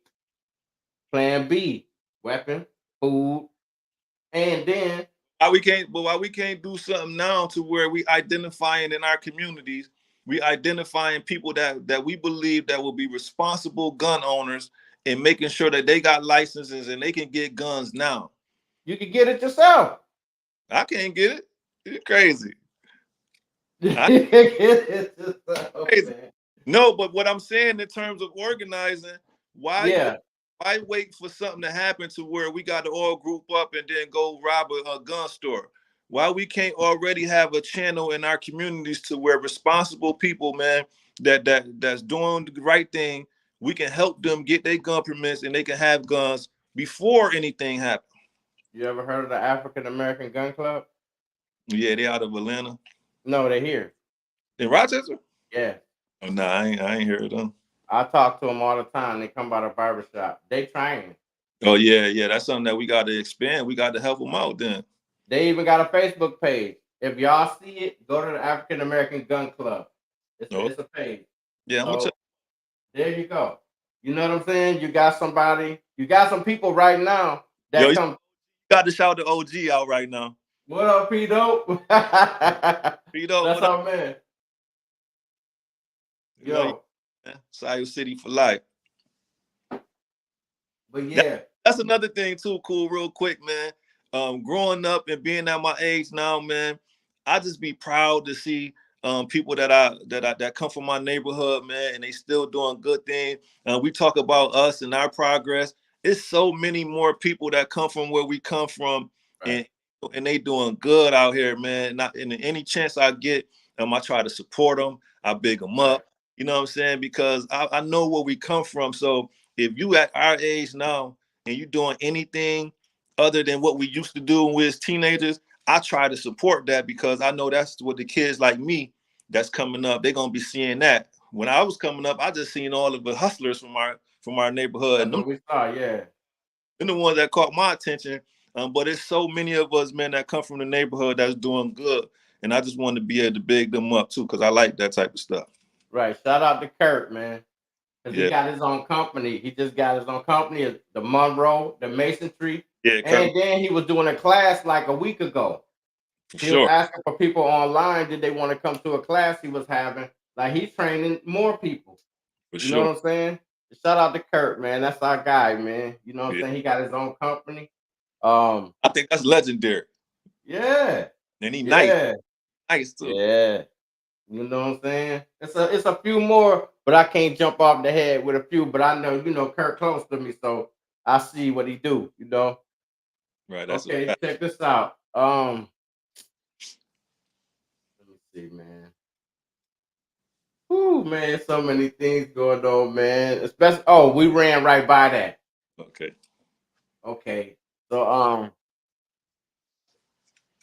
plan B, weapon, food, and then Why we can't do something now to where we identifying in our communities, we identifying people that we believe that will be responsible gun owners and making sure that they got licenses and they can get guns now. you can get it yourself. I can't get it. You're crazy. You I can get it yourself, crazy. man. No, but what I'm saying in terms of organizing, why Yeah, why wait for something to happen to where we got to all group up and then go rob a gun store? why we can't already have a channel in our communities to where responsible people, man, that's doing the right thing, we can help them get their gun permits and they can have guns before anything happens. You ever heard of the African American Gun Club? Yeah, they out of Atlanta. No, they're here. In Rochester? Yeah. Oh, no, I ain't heard of them. I talk to them all the time. They come by the barbershop. They train. Oh, yeah. That's something that we got to expand. We got to help them out then. They even got a Facebook page. If y'all see it, go to the African American Gun Club. It's a page. Yeah, I'm gonna So, check. there you go. You know what I'm saying? You got some people right now that Yo, you come. got to shout the OG out right now. What up, P Dope? P Dope, That's what up? our man. Yo, Sayoo City for life. But yeah, that's another thing too. Cool, real quick, man. Growing up and being at my age now, man, I just be proud to see people that come from my neighborhood, man, and they still doing good things. We talk about us and our progress. It's so many more people that come from where we come from, right. and they doing good out here, man. Not in any chance I get, I try to support them. I big them up. You know what I'm saying? Because I know where we come from. So if you at our age now and you doing anything other than what we used to do when we was teenagers, I try to support that because I know that's what the kids like me that's coming up, they're gonna be seeing that. When I was coming up, I just seen all of the hustlers from our neighborhood. That's And what we saw, yeah. They're the ones that caught my attention. But it's so many of us, man, that come from the neighborhood that's doing good. And I just want to be able to big them up too, because I like that type of stuff. Right. Shout out to Kurt, man. Because Yeah. he got his own company. He just got his own company, the Monroe, the Masonry. Yeah, And then he was doing a class like a week ago. For He was sure. asking for people online, did they want to come to a class he was having? Like he's training more people. For You sure. know what I'm saying? Shout out to Kurt, man. That's our guy, man. You know what I'm Yeah. saying? He got his own company. I think that's legendary. Yeah. And he Yeah. nice too. Yeah. You know what I'm saying? It's a few more, but I can't jump off the head with a few. But I know, Kurt close to me, so I see what he do, Right. That's Okay, check this out. Let me see, man. Ooh, man, so many things going on, man. Especially, we ran right by that. Okay. Okay. So,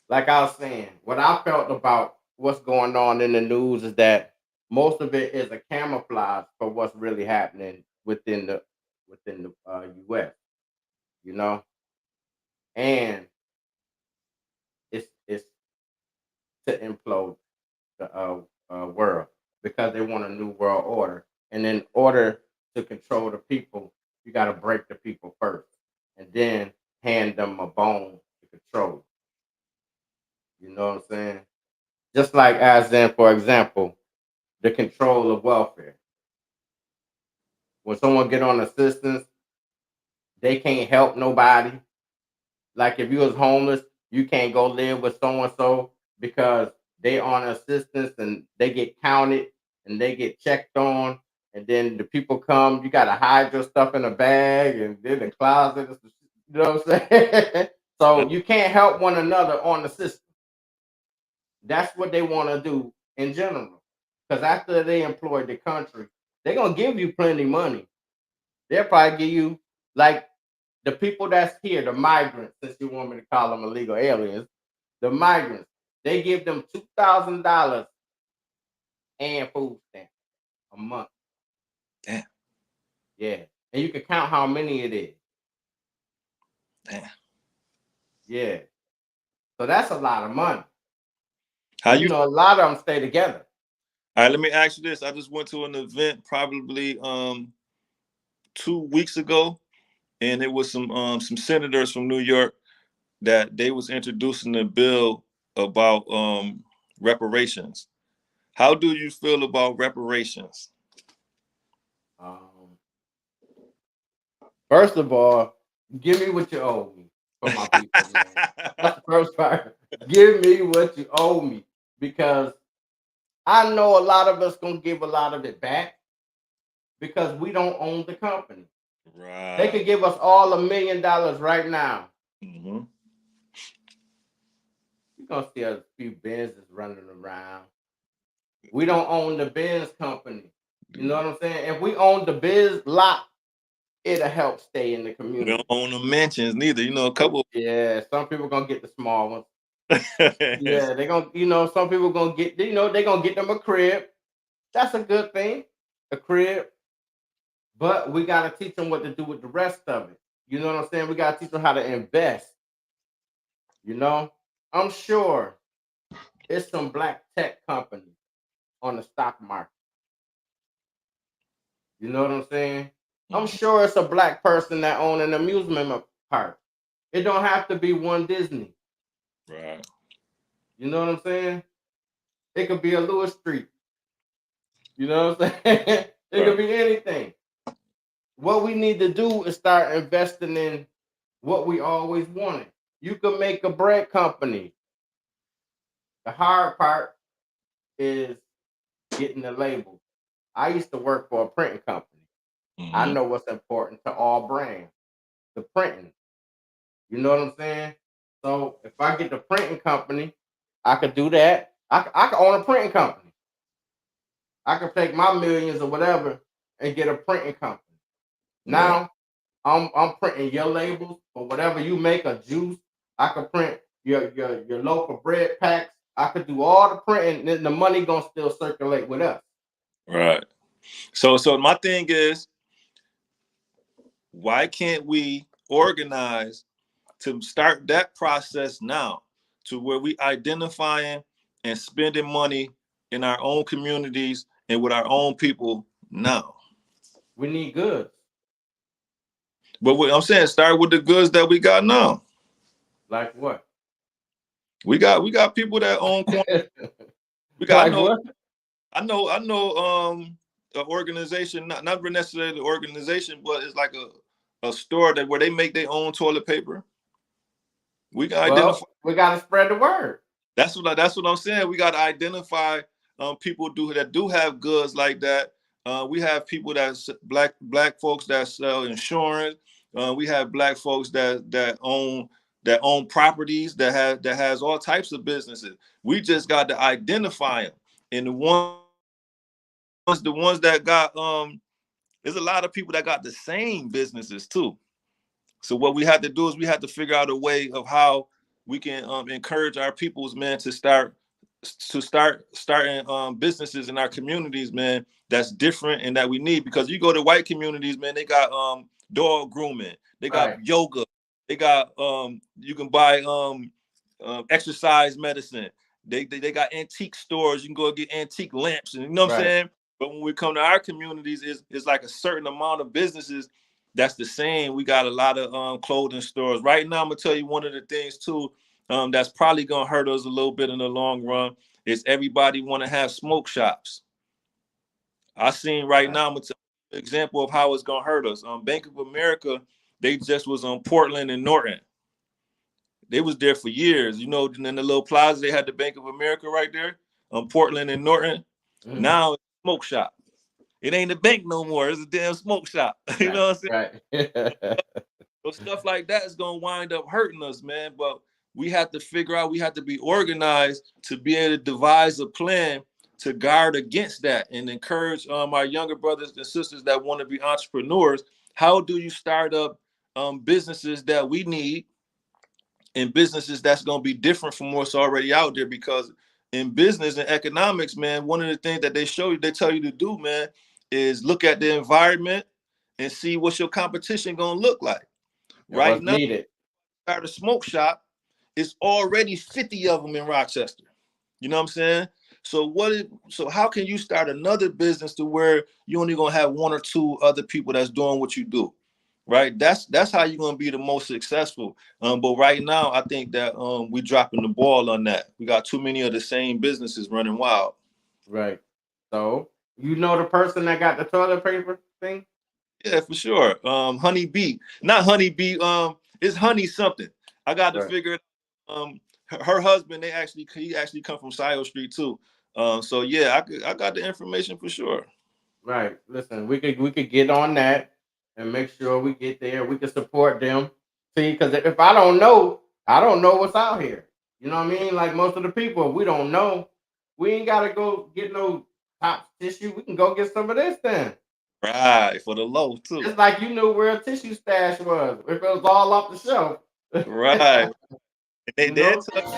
like I was saying, what I felt about what's going on in the news is that most of it is a camouflage for what's really happening within the U.S. You know, and it's to implode the world because they want a new world order, and in order to control the people, you got to break the people first, and then hand them a bone to control. You know what I'm saying? Just like as in, for example, the control of welfare. When someone get on assistance, they can't help nobody. Like if you was homeless, you can't go live with so and so because they on assistance and they get counted and they get checked on. And then the people come, you gotta hide your stuff in a bag and then the closet. You know what I'm saying? So you can't help one another on the system. That's what they want to do in general. Because after they employ the country, they're gonna give you plenty of money. They'll probably give you like the people that's here, the migrants, since you want me to call them illegal aliens, the migrants, they give them $2,000 and food stamps a month. Damn. Yeah. And you can count how many it is. Damn. Yeah. So that's a lot of money. How you know, a lot of them stay together. All right, let me ask you this. I just went to an event probably 2 weeks ago, and it was some senators from New York that they was introducing a bill about reparations. How do you feel about reparations? First of all, give me what you owe me for my people, man. That's the first part. Give me what you owe me, because I know a lot of us gonna give a lot of it back because we don't own the company. Right. They could give us all $1 million right now. Mm-hmm. gonna see a few Benzes running around. We don't own the Benz company. You know what I'm saying? If we own the Benz lot, it'll help stay in the We community. don't own the mentions neither. You know, a couple. Yeah, some people gonna get the small ones. Yeah, they gonna, you know, some people gonna get, you know, they gonna get them a crib. That's a good thing, a crib. But we gotta teach them what to do with the rest of it. You know what I'm saying? We gotta teach them how to invest. You know, I'm sure it's some black tech companies on the stock market. You know what I'm saying? I'm sure it's a black person that own an amusement park. It don't have to be one Disney. Right. You know what I'm saying? It could be a Lewis Street. You know what I'm saying? It could be anything. What we need to do is start investing in what we always wanted. You could make a bread company. The hard part is getting the label. I used to work for a printing company. I know what's important to all brands, the printing. You know what I'm saying? So if I get the printing company, I could do that. I could own a printing company. I could take my millions or whatever and get a printing company. Now I'm printing your labels or whatever you make a juice. I could print your local bread packs. I could do all the printing, and the money gonna still circulate with us. Right. So my thing is, why can't we organize to start that process now, to where we identifying and spending money in our own communities and with our own people now? We need goods. But what I'm saying, start with the goods that we got now. Like what? We got people that own corn. We got Like what? I know an organization, not necessarily the organization, but it's like a store that where they make their own toilet paper. We can identify. Well, we gotta spread the word. That's what I'm saying. We got to identify people that do have goods like that. We have people that's black folks that sell insurance. We have black folks that own properties that has all types of businesses. We just got to identify them. And the ones that got there's a lot of people that got the same businesses too. So what we have to do is we have to figure out a way of how we can encourage our peoples, man, to start starting businesses in our communities, man, that's different and that we need. Because you go to white communities, man, they got dog grooming, they got yoga, they got you can buy exercise medicine. They got antique stores. You can go get antique lamps, and you know what I'm saying. But when we come to our communities, it's like a certain amount of businesses that's the same. We got a lot of clothing stores. Right now, I'm gonna tell you one of the things too that's probably gonna hurt us a little bit in the long run is everybody want to have smoke shops. I seen right now, I'm gonna tell you an example of how it's gonna hurt us. Bank of America, they just was on Portland and Norton. They was there for years. You know, in the little plaza, they had the Bank of America right there on Portland and Norton. Now it's a smoke shop. It ain't a bank no more. It's a damn smoke shop. You know what I'm saying? Right. So stuff like that is gonna wind up hurting us, man. But we have to figure out, we have to be organized to be able to devise a plan to guard against that and encourage our younger brothers and sisters that want to be entrepreneurs. How do you start up businesses that we need and businesses that's going to be different from what's already out there? Because in business and economics, man, one of the things that they tell you to do, man, is look at the environment and see what's your competition going to look like. Right now, start a smoke shop, it's already 50 of them in Rochester. You know what I'm saying? So how can you start another business to where you only gonna have one or two other people that's doing what you do? Right? That's how you're gonna be the most successful. But right now, I think that we dropping the ball on that. We got too many of the same businesses running wild. Right. So you know the person that got the toilet paper thing? Yeah, for sure. Honey Bee, not Honey Bee. It's Honey something. I got to figure it. Her husband, he actually come from Scioto Street too. So yeah, I got the information for sure. Right. Listen, we could get on that and make sure we get there. We can support them. See, because if I don't know what's out here. You know what I mean? Like most of the people, we don't know. We ain't gotta go get no top tissue. We can go get some of this then. Right, for the low too. It's like you knew where a tissue stash was if it was all off the shelf. Right. And You they know? tell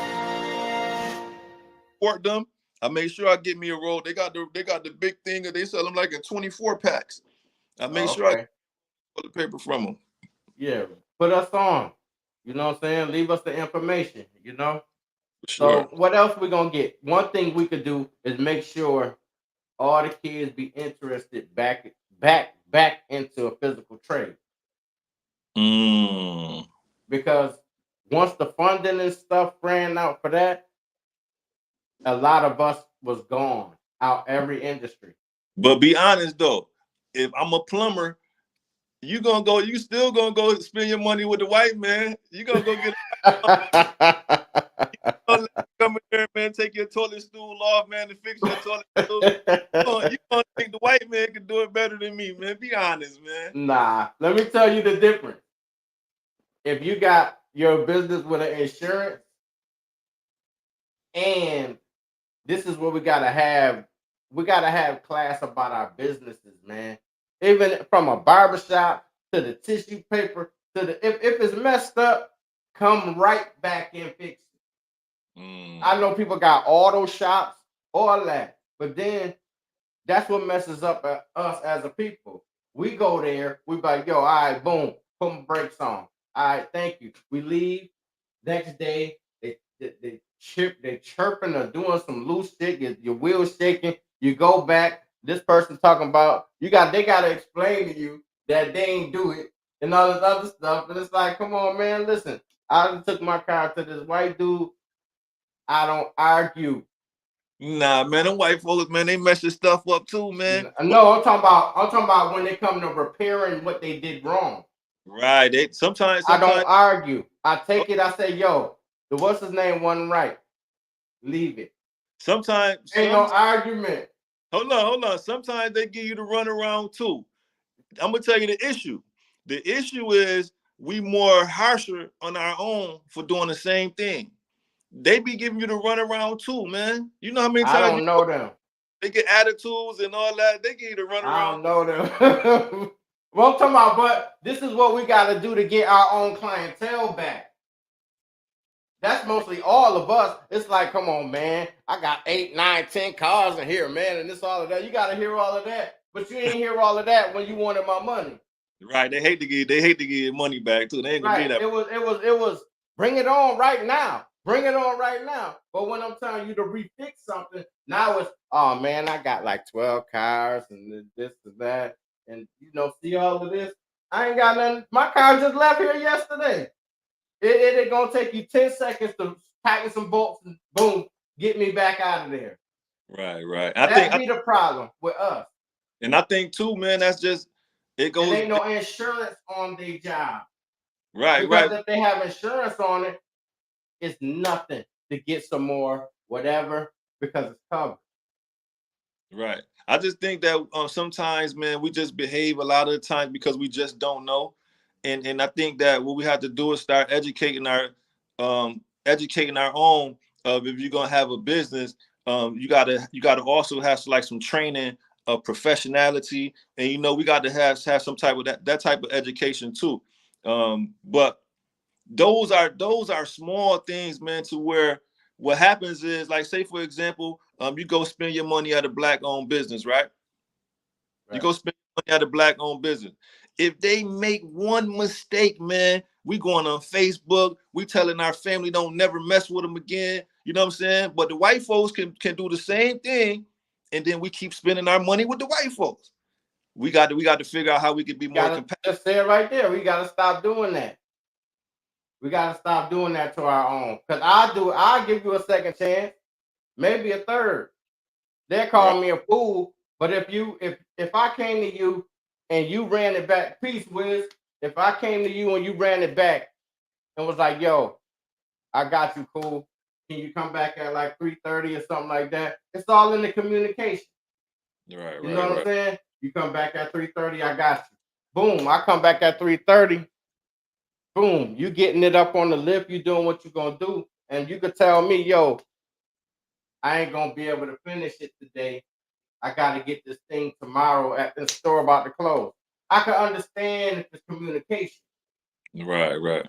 support them. I make sure I get me a roll. They got the big thing and they sell them like in 24 packs. I make Oh, sure I get okay. toilet paper from them. Yeah. Put us on. You know what I'm saying? Leave us the information, you know? For sure. So what else we gonna get? One thing we could do is make sure all the kids be interested back into a physical trade. Mm. Because once the funding and stuff ran out for that, a lot of us was gone out every industry. But be honest though, if I'm a plumber, you still gonna go spend your money with the white man. You gonna go get come in there, man, take your toilet stool off, man, and fix your toilet stool. You gonna think the white man can do it better than me, man. Be honest, man. Nah, let me tell you the difference. If you got your business with an insurance, and this is what we gotta have class about our businesses, man. Even from a barbershop to the tissue paper to the if it's messed up, come right back and fix it. Mm. I know people got auto shops, all that, but then that's what messes up us as a people. We go there, we like, yo, all right, boom, put my brakes on. All right, thank you. We leave. Next day, they chirping or doing some loose shit. Your wheels shaking. You go back. This person talking about they gotta explain to you that they ain't do it and all this other stuff. And it's like, come on, man, listen. I took my car to this white dude. I don't argue. Nah, man, them white folks, man, they mess your stuff up too, man. No, I'm talking about when they come to repairing what they did wrong. Right. They sometimes I don't argue. I take it, I say, yo, the what's his name wasn't right. Leave it. sometimes Ain't no argument. hold on. Sometimes they give you the runaround too. I'm gonna tell you the issue. The issue is we more harsher on our own for doing the same thing. They be giving you the runaround too, man. You know how many I times don't know them. they get attitudes and all that. They give you the I runaround. don't know them. Well, I'm talking about, but this is what we got to do to get our own clientele back. That's mostly all of us. It's like, come on, man. I got 8, 9, 10 cars in here, man, and this all of that. You got to hear all of that, but you ain't hear all of that when you wanted my money. Right. They hate to give your money back too. They ain't gonna Right. get that. It was bring it on right now. Bring it on right now. But when I'm telling you to refix something, now it's, oh man, I got like 12 cars and this and that. And see all of this. I ain't got nothing. My car just left here yesterday. It gonna take you 10 seconds to tighten some bolts and boom, get me back out of there. Right. That be the problem with us. And I think too, man, that's just it goes. There ain't no insurance on their job. Right. Because if they have insurance on it, it's nothing to get some more, whatever, because it's covered. Right. I just think that sometimes, man, we just behave a lot of the times because we just don't know, and I think that what we have to do is start educating our own. If you're gonna have a business, you gotta also have like some training of professionality, and we got to have some type of that type of education too. But those are small things, man, to where what happens is, like, say for example, you go spend your money at a black-owned business, right? You go spend money at a black-owned business. If they make one mistake, man, we going on Facebook, we telling our family don't never mess with them again. You know what I'm saying? But the white folks can do the same thing, and then we keep spending our money with the white folks. We got to figure out how we can be more competitive. Just say it right there. We gotta stop doing that. We gotta stop doing that to our own. Cause I'll give you a second chance, maybe a third. They'll call me a fool. But if I came to you and you ran it back, peace, Wiz. If I came to you and you ran it back and was like, yo, I got you, cool. Can you come back at like 3:30 or something like that? It's all in the communication. Right. You know what I'm saying? You come back at 3:30, I got you. Boom, I come back at 3:30. Boom, you getting it up on the lift, you doing what you're gonna do, and you could tell me, yo, I ain't gonna be able to finish it today. I gotta get this thing tomorrow at the store about to close. I can understand if it's communication. Right.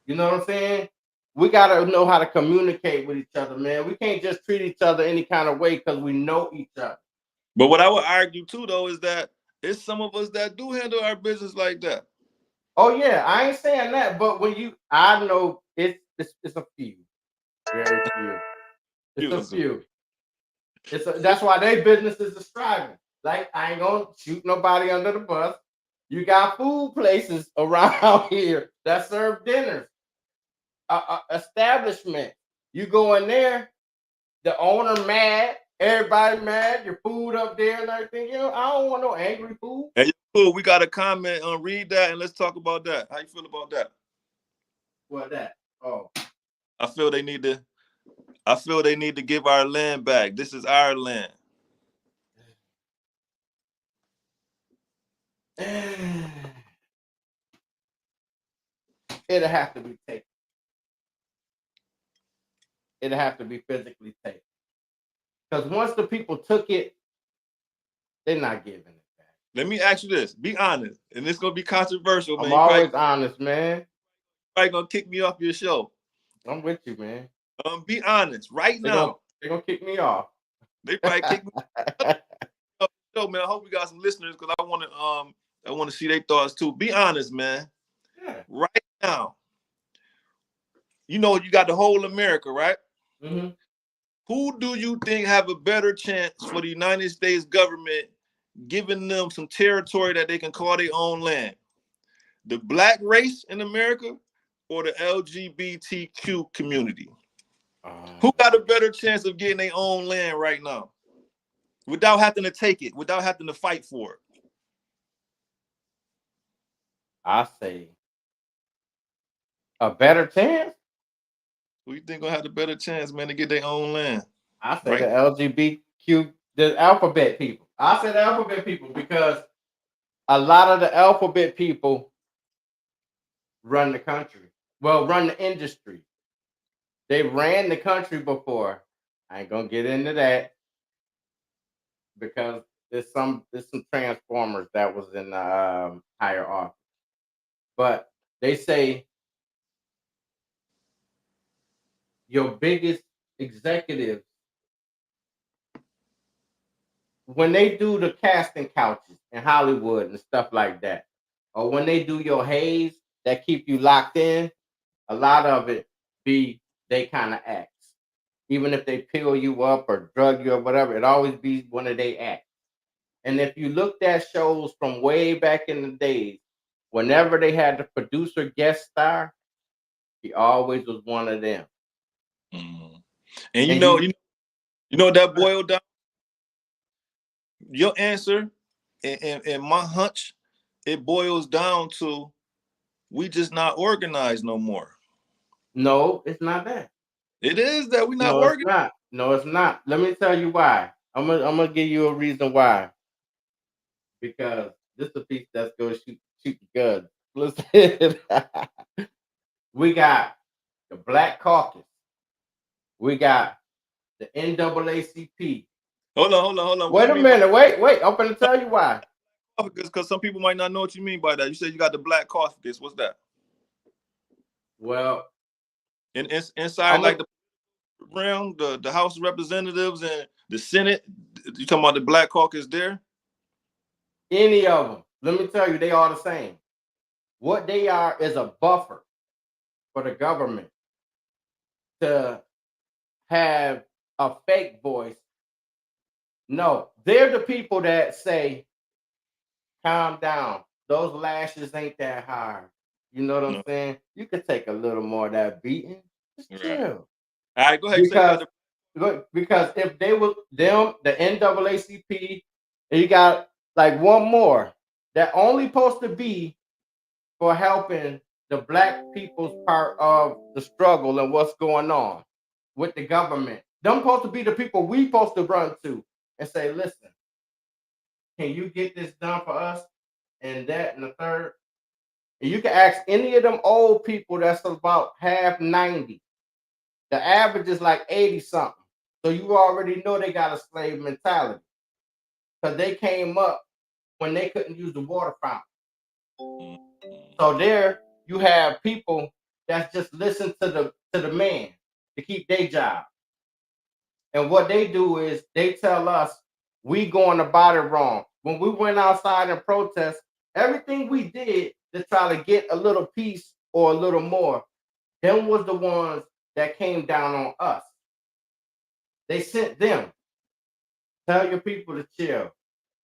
You know what I'm saying? We gotta know how to communicate with each other, man. We can't just treat each other any kind of way because we know each other. But what I would argue too, though, is that it's some of us that do handle our business like that. Oh yeah, I ain't saying that, but I know it's a few, very few. It's a few. That's why they businesses are striving. Like I ain't gonna shoot nobody under the bus. You got food places around here that serve dinners. Establishment. You go in there, the owner mad, everybody mad, your food up there and everything. You know, I don't want no angry food. Hey, cool. We got a comment. Read that and let's talk about that. How you feel about that? What that? Oh, I feel they need to give our land back. This is our land. it'll have to be taken. It'll have to be physically taken. Because once the people took it, they're not giving it back. Let me ask you this. Be honest. And it's going to be controversial, man. I'm always honest, man. Probably going to kick me off your show. I'm with you, man. Be honest. Right now. They're going to kick me off. They probably kick me off. Show, man. I hope we got some listeners because I want to see their thoughts too. Be honest, man. Yeah. Right now. You know, you got the whole America, right? Mm-hmm. Who do you think have a better chance for the United States government giving them some territory that they can call their own land? The black race in America or the LGBTQ community? Who got a better chance of getting their own land right now without having to take it, without having to fight for it? I say a better chance. Who you think gonna have the better chance, man, to get their own land? I say the LGBTQ, the alphabet people. I say the alphabet people because a lot of the alphabet people run the country. Well, run the industry. They ran the country before. I ain't gonna get into that because there's some transformers that was in the higher office. But they say your biggest executives, when they do the casting couches in Hollywood and stuff like that, or when they do your haze that keep you locked in, a lot of it be they kind of acts. Even if they pill you up or drug you or whatever, it always be one of they acts. And if you looked at shows from way back in the days, whenever they had the producer guest star, he always was one of them. Mm-hmm. And you know that boiled down. Your answer and my hunch, it boils down to we just not organized no more. No, it's not that. It is that we not organized. It's not. No, it's not. Let me tell you why. I'm gonna give you a reason why. Because this is a piece that's gonna shoot the gun. Listen, we got the Black Caucus. We got the NAACP. Hold on. Wait a minute. Wait. I'm gonna tell you why. Because some people might not know what you mean by that. You said you got the Black Caucus. What's that? Well, inside like the realm, the House of Representatives and the Senate. You talking about the Black Caucus there? Any of them. Let me tell you, they are the same. What they are is a buffer for the government to have a fake voice. No, they're the people that say, calm down. Those lashes ain't that hard. You know what I'm saying? You could take a little more of that beating. Just chill. All right, go ahead. Because if they were them, the NAACP, and you got like one more that only supposed to be for helping the black people's part of the struggle and what's going on with the government. Them supposed to be the people we supposed to run to and say, listen, can you get this done for us? And that and the third. And you can ask any of them old people that's about half 90. The average is like 80 something. So you already know they got a slave mentality because they came up when they couldn't use the water fountain. So there you have people that just listen to the man to keep their job. And what they do is they tell us we going about it wrong. When we went outside and protest, everything we did to try to get a little piece or a little more, them was the ones that came down on us. They sent them. Tell your people to chill.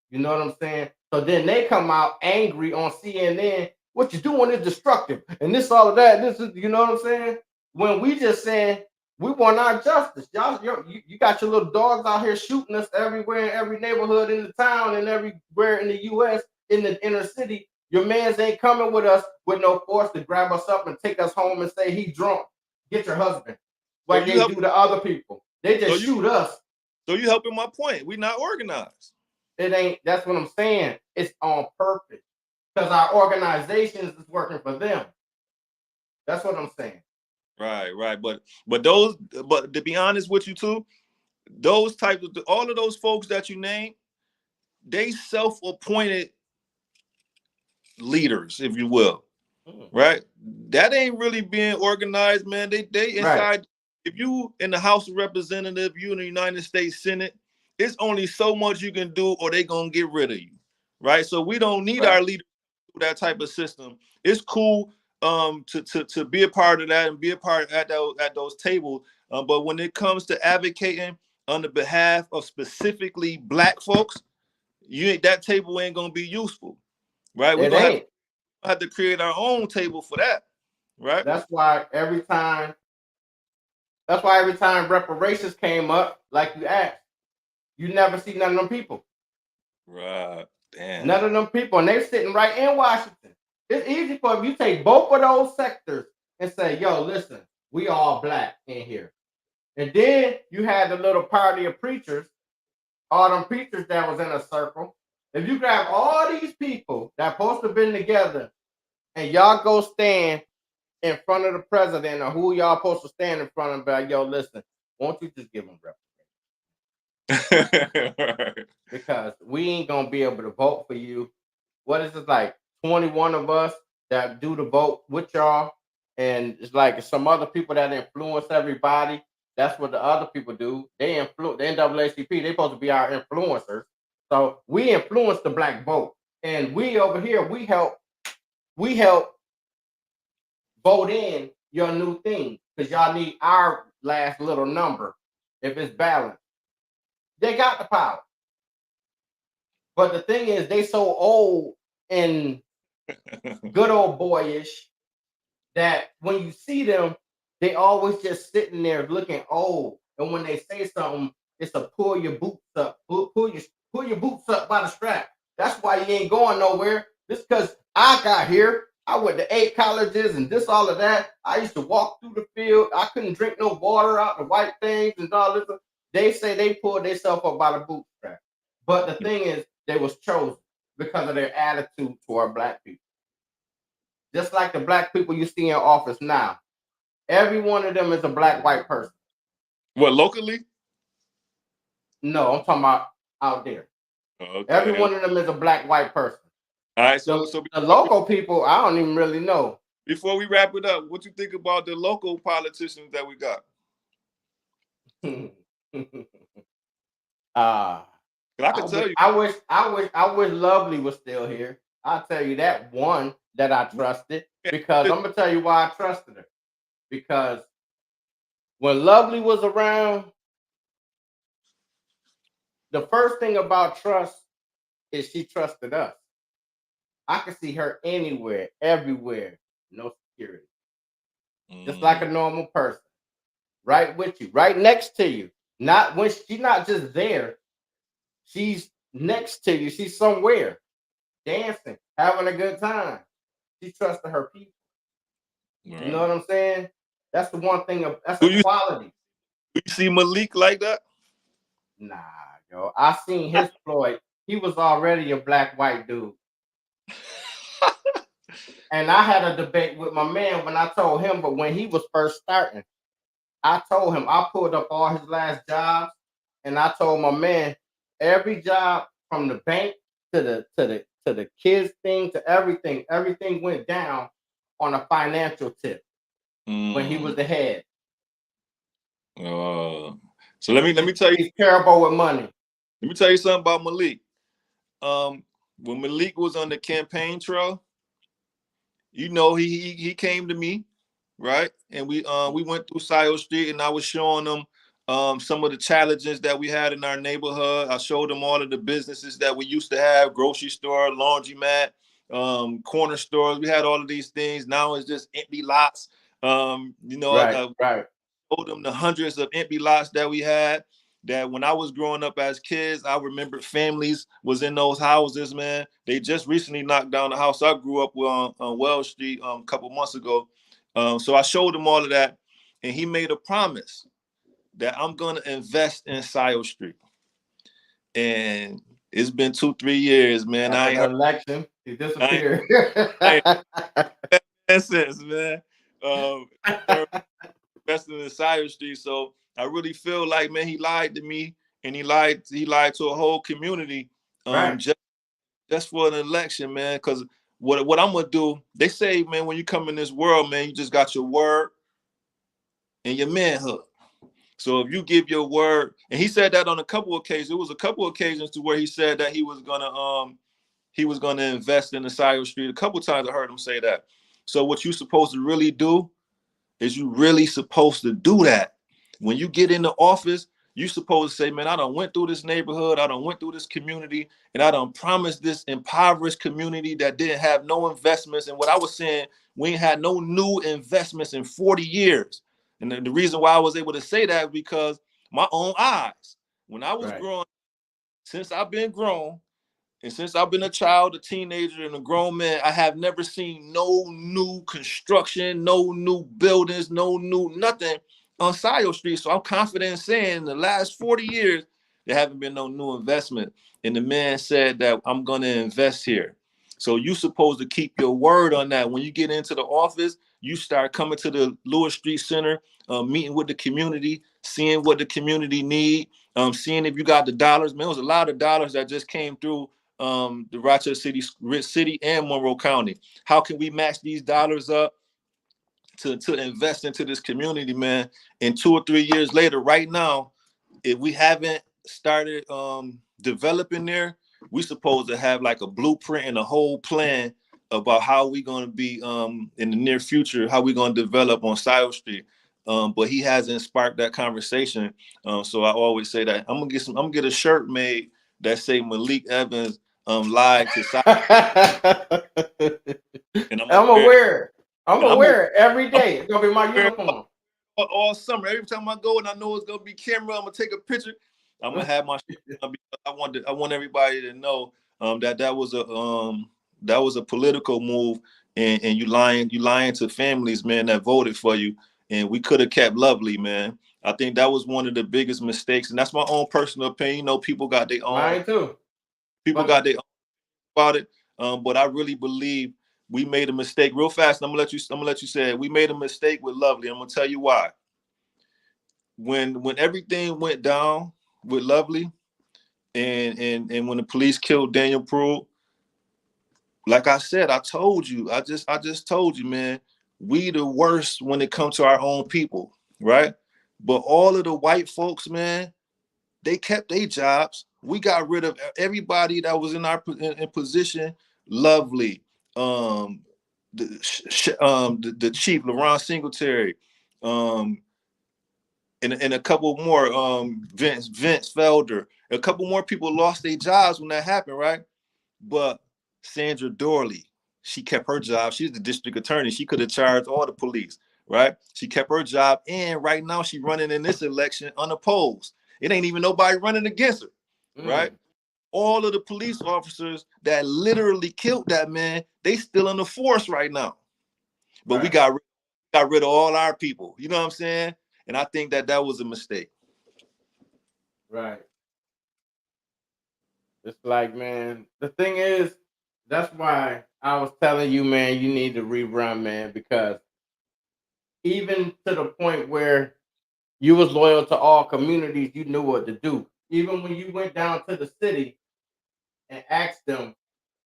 You know what I'm saying? So then they come out angry on CNN. What you're doing is destructive, and this, all of that. This is, you know what I'm saying? When we just saying we want our justice, y'all. You got your little dogs out here shooting us everywhere in every neighborhood in the town and everywhere in the U.S. in the inner city. Your mans ain't coming with us with no force to grab us up and take us home and say he drunk. Get your husband, like they do to other people. They just shoot us. So you helping my point. We not organized. It ain't. That's what I'm saying. It's on purpose because our organizations is working for them. That's what I'm saying. Right. But to be honest with you too, those types of all of those folks that you name, they self-appointed leaders, if you will. Right? That ain't really being organized, man. They inside. Right. If you in the House of Representatives, you in the United States Senate, it's only so much you can do, or they gonna get rid of you, right? So we don't need our leaders to do that type of system. It's cool to be a part of that and be a part at those tables, but when it comes to advocating on the behalf of specifically Black folks, that table ain't gonna be useful, right? We're gonna have to create our own table for that, right? That's why every time reparations came up, like you asked, you never see none of them people. Right. Damn. None of them people. And they're sitting right in Washington. It's easy for if you take both of those sectors and say, yo, listen, we all Black in here. And then you had the little party of preachers, all them preachers that was in a circle. If you grab all these people that supposed to have been together and y'all go stand in front of the president or who y'all supposed to stand in front of, like, yo, listen, won't you just give them reparation? Because we ain't gonna be able to vote for you. What is it, like 21 of us that do the vote with y'all, and it's like some other people that influence everybody. That's what the other people do. They influence the NAACP. They supposed to be our influencers. So we influence the Black vote, and we over here we help vote in your new thing because y'all need our last little number if it's balanced. They got the power. But the thing is, they so old and good old boyish that when you see them, they always just sitting there looking old. And when they say something, it's a pull your boots up, pull your boots up by the strap. That's why you ain't going nowhere. Just because I got here, I went to 8 colleges and this, all of that. I used to walk through the field. I couldn't drink no water out the white things and all this. They say they pulled themselves up by the bootstrap. But the thing is, they was chosen because of their attitude toward Black people. Just like the Black people you see in office now. Every one of them is a Black white person. What, locally? No, I'm talking about out there. Okay. Every one of them is a Black white person. All right, so the local people, I don't even really know. Before we wrap it up, what you think about the local politicians that we got? I can tell you. I wish Lovely was still here. I'll tell you that one that I trusted, because I'm gonna tell you why I trusted her. Because when Lovely was around, the first thing about trust is she trusted us. I could see her anywhere, everywhere, no security. Just like a normal person. Right with you, right next to you. Not when she's not just there, she's next to you. She's somewhere dancing, having a good time. She trusted her people. Right. You know what I'm saying? That's the one thing that's a quality. You see Malik like that? Nah, yo. I seen his Floyd. He was already a Black white dude. And I had a debate with my man when I told him, but when he was first starting, I told him I pulled up all his last jobs, and I told my man every job from the bank to the kids thing to everything went down on a financial tip when he was the head. So let me tell you. He's terrible with money. Let me tell you something about Malik. When Malik was on the campaign trail, you know, he came to me, right? And we went through Scioto Street, and I was showing them some of the challenges that we had in our neighborhood. I showed them all of the businesses that we used to have: grocery store, laundromat, corner stores. We had all of these things. Now it's just empty lots. Right. Showed them the hundreds of empty lots that we had. That when I was growing up as kids, I remember families was in those houses, man. They just recently knocked down the house I grew up with on Wells Street a couple months ago. So I showed him all of that, and he made a promise that I'm gonna invest in Scioto Street. And it's been 2-3 years, man. After I ain't the heard election, he disappeared. sense, man. Investing in Scioto Street. So I really feel like, man, he lied to me, and he lied to a whole community, Right. just for an election, man. Because what I'm gonna do, they say, man, when you come in this world, man, you just got your word and your manhood. So if you give your word, and he said that on a couple of occasions, it was a couple of occasions to where he said that he was gonna invest in the Scioto Street. A couple of times I heard him say that. So what you supposed to really do is you really supposed to do that. When you get in the office, you supposed to say, man, I done went through this neighborhood, I done went through this community, and I done promised this impoverished community that didn't have no investments. And what I was saying, we ain't had no new investments in 40 years. And the reason why I was able to say that is because my own eyes. When I was growing, since I've been grown, and since I've been a child, a teenager, and a grown man, I have never seen no new construction, no new buildings, no new nothing on Scioto Street. So I'm confident in saying in the last 40 years, there haven't been no new investment. And the man said that I'm going to invest here. So you're supposed to keep your word on that. When you get into the office, you start coming to the Lewis Street Center, meeting with the community, seeing what the community need, seeing if you got the dollars. Man, there was a lot of dollars that just came through the Rochester City and Monroe County. How can we match these dollars up to invest into this community, man? And 2 or 3 years later, right now, if we haven't started developing there, we supposed to have like a blueprint and a whole plan about how we going to be in the near future, how we going to develop on Scioto Street. But he hasn't sparked that conversation. So I always say that I'm gonna get a shirt made that say Malik Evans lied to Scioto. And I'm gonna wear it. I'm gonna wear it every I'm day. It's gonna be my uniform. all summer. Every time I go and I know it's gonna be camera, I'm gonna take a picture. I'm gonna have my. I want everybody to know that was a political move, and you lying to families, man, that voted for you, and we could have kept Lovely, man. I think that was one of the biggest mistakes, and that's my own personal opinion. You know, people got their own. Mine too. Got their own about it, but I really believe we made a mistake. Real fast, I'm gonna let you say it. We made a mistake with Lovely. I'm gonna tell you why. When everything went down with Lovely, and when the police killed Daniel Pruitt, like I said, I told you, I just told you, man, we the worst when it comes to our own people, right? But all of the white folks, man, they kept their jobs. We got rid of everybody that was in our in position. Lovely, the chief, Laurent Singletary, and a couple more, Vince Felder. A couple more people lost their jobs when that happened, right? But Sandra Dorley, she kept her job. She's the district attorney. She could have charged all the police, right? She kept her job, and right now she's running in this election unopposed. It ain't even nobody running against her, right? All of the police officers that literally killed that man, they still in the force right now. But we got rid of all our people. You know what I'm saying? And I think that was a mistake. Right. It's like, man, the thing is, that's why I was telling you, man, you need to rerun, man, because even to the point where You was loyal to all communities. You knew what to do. Even when you went down to the city and asked them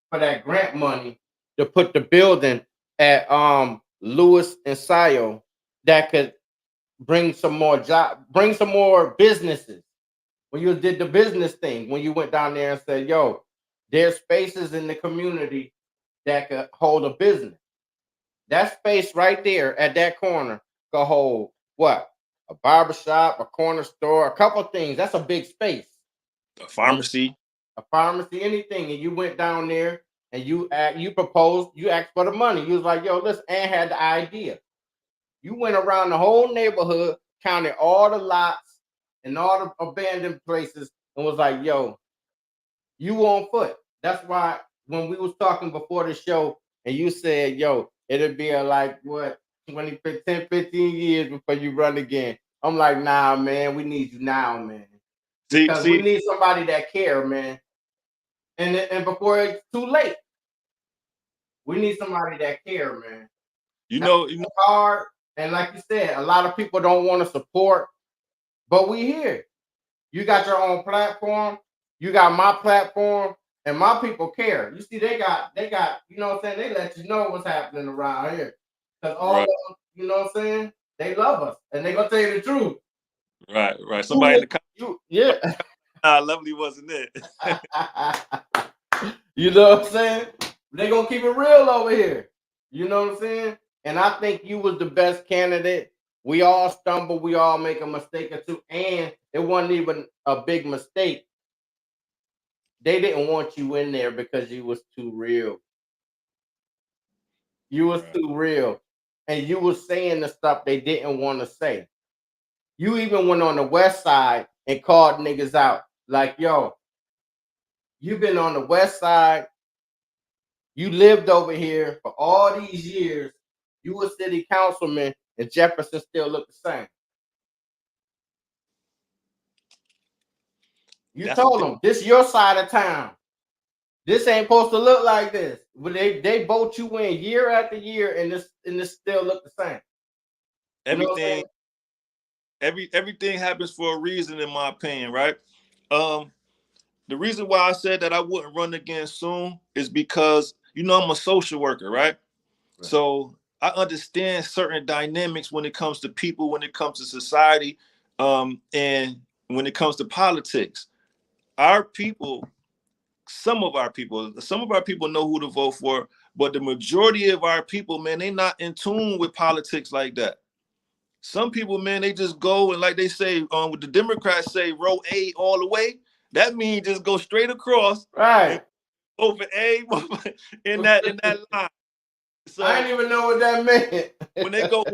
for that grant money to put the building at Lewis and Scio that could bring some more bring some more businesses. When you did the business thing, when you went down there and said, "Yo, there's spaces in the community that could hold a business." That space right there at that corner could hold what? A barbershop, a corner store, a couple things. That's a big space. A pharmacy. A pharmacy, anything. And you went down there and you proposed, you asked for the money. You was like, yo, listen, and had the idea. You went around the whole neighborhood, counted all the lots and all the abandoned places, and was like, yo, you on foot. That's why when we was talking before the show and you said, yo, it'll be like what 20, 10, 15 years before you run again. I'm like, nah, man, we need you now, man. Because we need somebody that care, man. And before it's too late. We need somebody that care, man. You know, hard. And like you said, a lot of people don't want to support, but we here. You got your own platform. You got my platform, and my people care. You see, they got, you know what I'm saying? They let you know what's happening around here. Because all of them, you know what I'm saying? They love us, and they gonna tell you the truth. Right. Somebody in the comments, yeah. Lovely wasn't it? You know what I'm saying? They gonna keep it real over here. You know what I'm saying? And I think you was the best candidate. We all stumble, we all make a mistake or two, and it wasn't even a big mistake. They didn't want you in there because you was too real. You was too real. And you was saying the stuff they didn't want to say. You even went on the west side and called niggas out. Like, yo, you've been on the west side. You lived over here for all these years. You were city councilman, and Jefferson still looked the same. You told them, this your side of town. This ain't supposed to look like this. But they vote you in year after year, and this still look the same. Everything happens for a reason, in my opinion, right? The reason why I said that I wouldn't run again soon is because, you know, I'm a social worker, right? So I understand certain dynamics when it comes to people, when it comes to society, and when it comes to politics. Our people, some of our people know who to vote for, but the majority of our people, man, they not in tune with politics like that. Some people, man, they just go and, like they say, with the Democrats say, row A all the way. That means just go straight across, right, over A in that line. So I didn't even know what that meant. when they go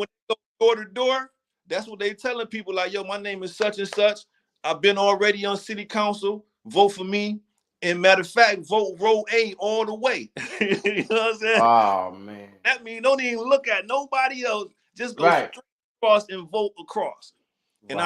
door to door, that's what they telling people, like, yo, my name is such and such. I've been already on city council. Vote for me. And matter of fact, vote row A all the way. You know what I'm saying? Oh man. That means don't even look at nobody else. Just go straight across and vote across. And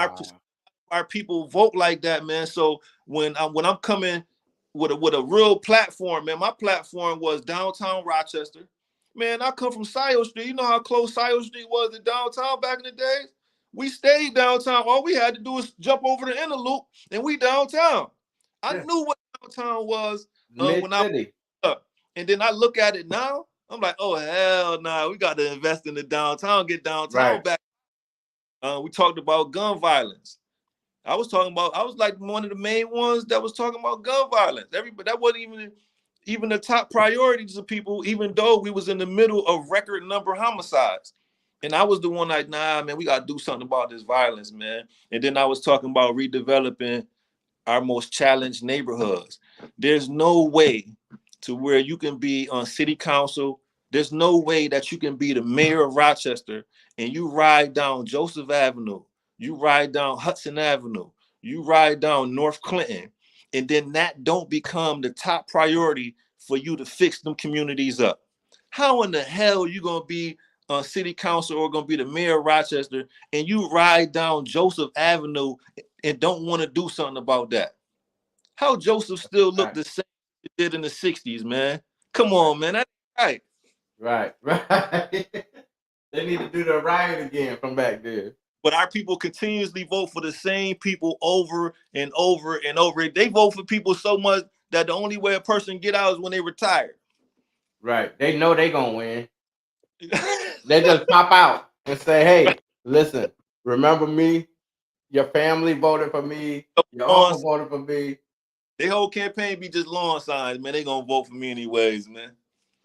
our people vote like that, man. So when I'm coming with a real platform, man, my platform was downtown Rochester. Man, I come from Scio Street. You know how close Scio Street was to downtown back in the days? We stayed downtown. All we had to do was jump over the inner loop, and we downtown. I knew what downtown was when I was up. And then I look at it now, I'm like, oh, hell no. We got to invest in the downtown, get downtown back. We talked about gun violence. I was like one of the main ones that was talking about gun violence. That wasn't even the top priorities of people, even though we was in the middle of record number homicides. And I was the one like, nah, man, we got to do something about this violence, man. And then I was talking about redeveloping our most challenged neighborhoods. There's no way to where you can be on city council. There's no way that you can be the mayor of Rochester and you ride down Joseph Avenue, you ride down Hudson Avenue, you ride down North Clinton, and then that don't become the top priority for you to fix them communities up. How in the hell are you gonna be on city council or gonna be the mayor of Rochester and you ride down Joseph Avenue and don't want to do something about that? How Joseph still look the same as it did in the 60s, man? Come on, man. That's right. Right. They need to do the riot again from back there. But our people continuously vote for the same people over and over and over. They vote for people so much that the only way a person get out is when they retire. Right. They know they gonna win. They just pop out and say, "Hey, listen, remember me? Your family voted for me. Your uncle voted for me." Their whole campaign be just lawn signs, man. They gonna vote for me anyways, man.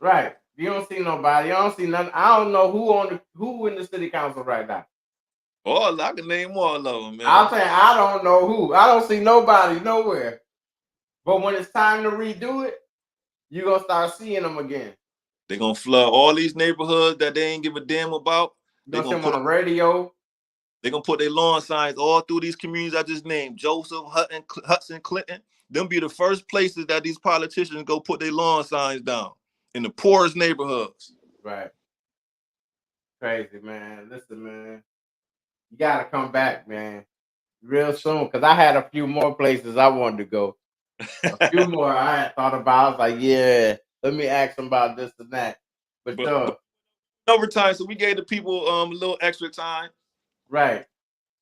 Right. You don't see nobody. You don't see nothing. I don't know who in the city council right now. Oh, I can name all of them, man. I'm saying I don't know who. I don't see nobody nowhere. But when it's time to redo it, you're gonna start seeing them again. They're gonna flood all these neighborhoods that they ain't give a damn about. They're gonna see them on the radio. They're gonna put their lawn signs all through these communities I just named. Joseph, Hudson, Clinton. Them be the first places that these politicians go put their lawn signs down, in the poorest neighborhoods. Right. Crazy, man. Listen, man. You gotta come back, man. Real soon. Cause I had a few more places I wanted to go. A few more I had thought about. I was like, yeah, let me ask them about this and that. But overtime, so we gave the people a little extra time. Right.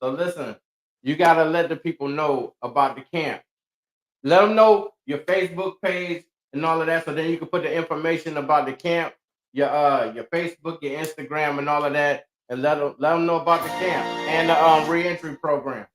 So listen, you gotta let the people know about the camp. Let them know your Facebook page and all of that, so then you can put the information about the camp, your Facebook, your Instagram, and all of that, and let them know about the camp and the reentry program.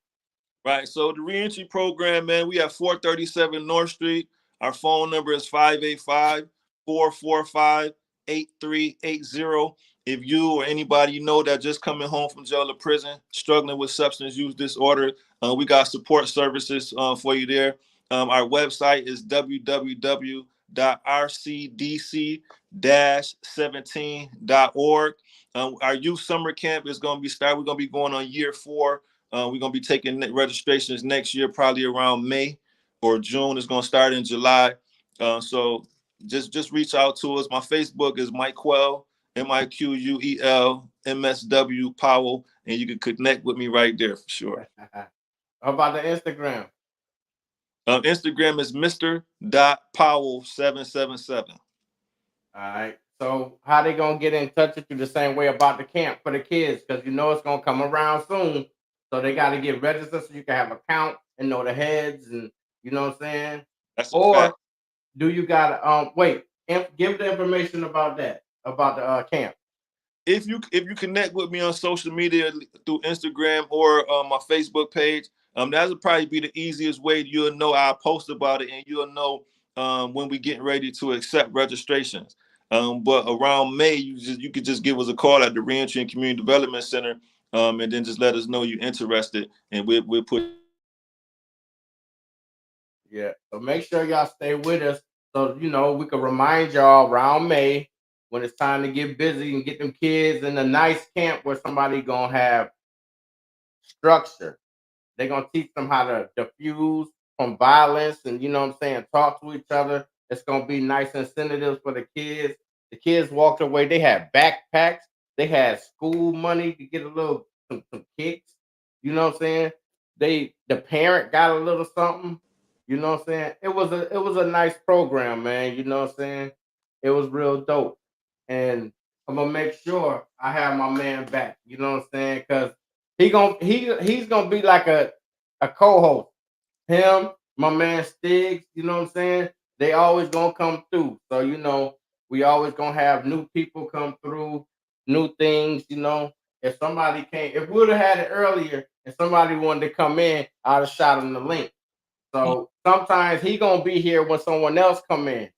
Right. So the reentry program, man, we have 437 North Street. Our phone number is 585-445-8380. If you or anybody you know that just coming home from jail or prison, struggling with substance use disorder, we got support services for you there. Our website is www.rcdc-17.org. Our youth summer camp is going to be started. We're going to be going on year 4. We're going to be taking registrations next year, probably around May or June. It's going to start in July. So just reach out to us. My Facebook is Mike Quell, MIQUEL, MSW Powell, and you can connect with me right there for sure. How about the Instagram? Instagram is Mr.Powell777. All right. So how they gonna get in touch with you the same way about the camp for the kids? Because you know it's gonna come around soon. So they got to get registered so you can have a count and know the heads, and you know what I'm saying. That's or fact. do you got to wait? Give the information about that, about the camp. If you connect with me on social media through Instagram or my Facebook page, that would probably be the easiest way. You'll know I post about it, and you'll know when we getting ready to accept registrations. But around May, you could just give us a call at the Reentry and Community Development Center, and then just let us know you're interested, and we'll put. Yeah. So make sure y'all stay with us, so you know we can remind y'all around May when it's time to get busy and get them kids in a nice camp where somebody gonna have structure. They're gonna teach them how to diffuse from violence, and you know what I'm saying, talk to each other. It's gonna be nice incentives for the kids. The kids walked away. They had backpacks. They had school money to get a little some kicks. You know what I'm saying? The parent got a little something. You know what I'm saying? It was a nice program, man. You know what I'm saying? It was real dope. And I'm gonna make sure I have my man back. You know what I'm saying? Because he's gonna be like a co-host. Him, my man Stiggs, you know what I'm saying? They always gonna come through. So you know, we always gonna have new people come through, new things, you know. If somebody came, if we would have had it earlier and somebody wanted to come in, I'd have shot him the link. So sometimes he gonna be here when someone else come in.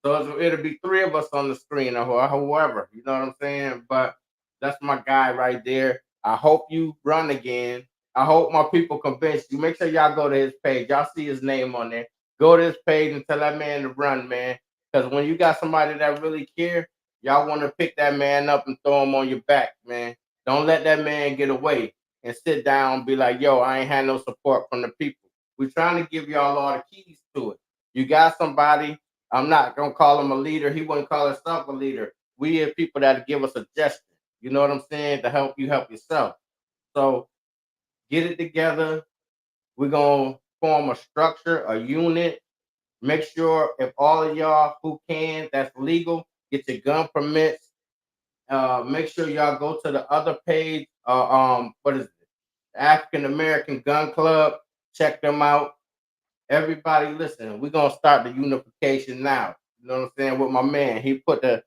So it'll be 3 of us on the screen or whoever, you know what I'm saying? But that's my guy right there. I hope you run again. I hope my people convince you. Make sure y'all go to his page. Y'all see his name on there. Go to his page and tell that man to run, man. Because when you got somebody that really care, y'all want to pick that man up and throw him on your back, man. Don't let that man get away and sit down and be like, yo, I ain't had no support from the people. We're trying to give y'all all the keys to it. You got somebody. I'm not gonna call him a leader. He wouldn't call himself a leader. We have people that give us suggestions. You know what I'm saying? To help you help yourself. So get it together. We're gonna form a structure, a unit. Make sure if all of y'all who can, that's legal, get your gun permits. Make sure y'all go to the other page. What is it? African American Gun Club. Check them out. Everybody, listen. We're gonna start the unification now. You know what I'm saying? With my man, he put the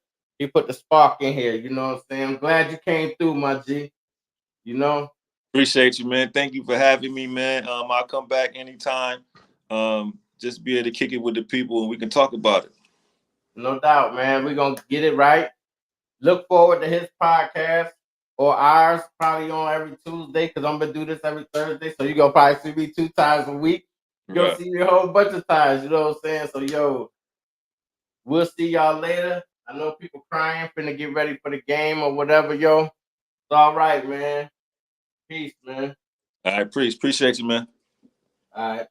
spark in here. You know what I'm saying? I'm glad you came through, my G. You know. Appreciate you, man. Thank you for having me, man. I'll come back anytime. Just be able to kick it with the people and we can talk about it. No doubt, man. We're gonna get it right. Look forward to his podcast or ours, probably on every Tuesday, because I'm gonna do this every Thursday. So you're gonna probably see me 2 times a week. You're gonna see me a whole bunch of times, you know what I'm saying? So yo, we'll see y'all later. I know people crying, finna get ready for the game or whatever, yo. It's all right, man. Peace, man. All right, appreciate you, man. All right.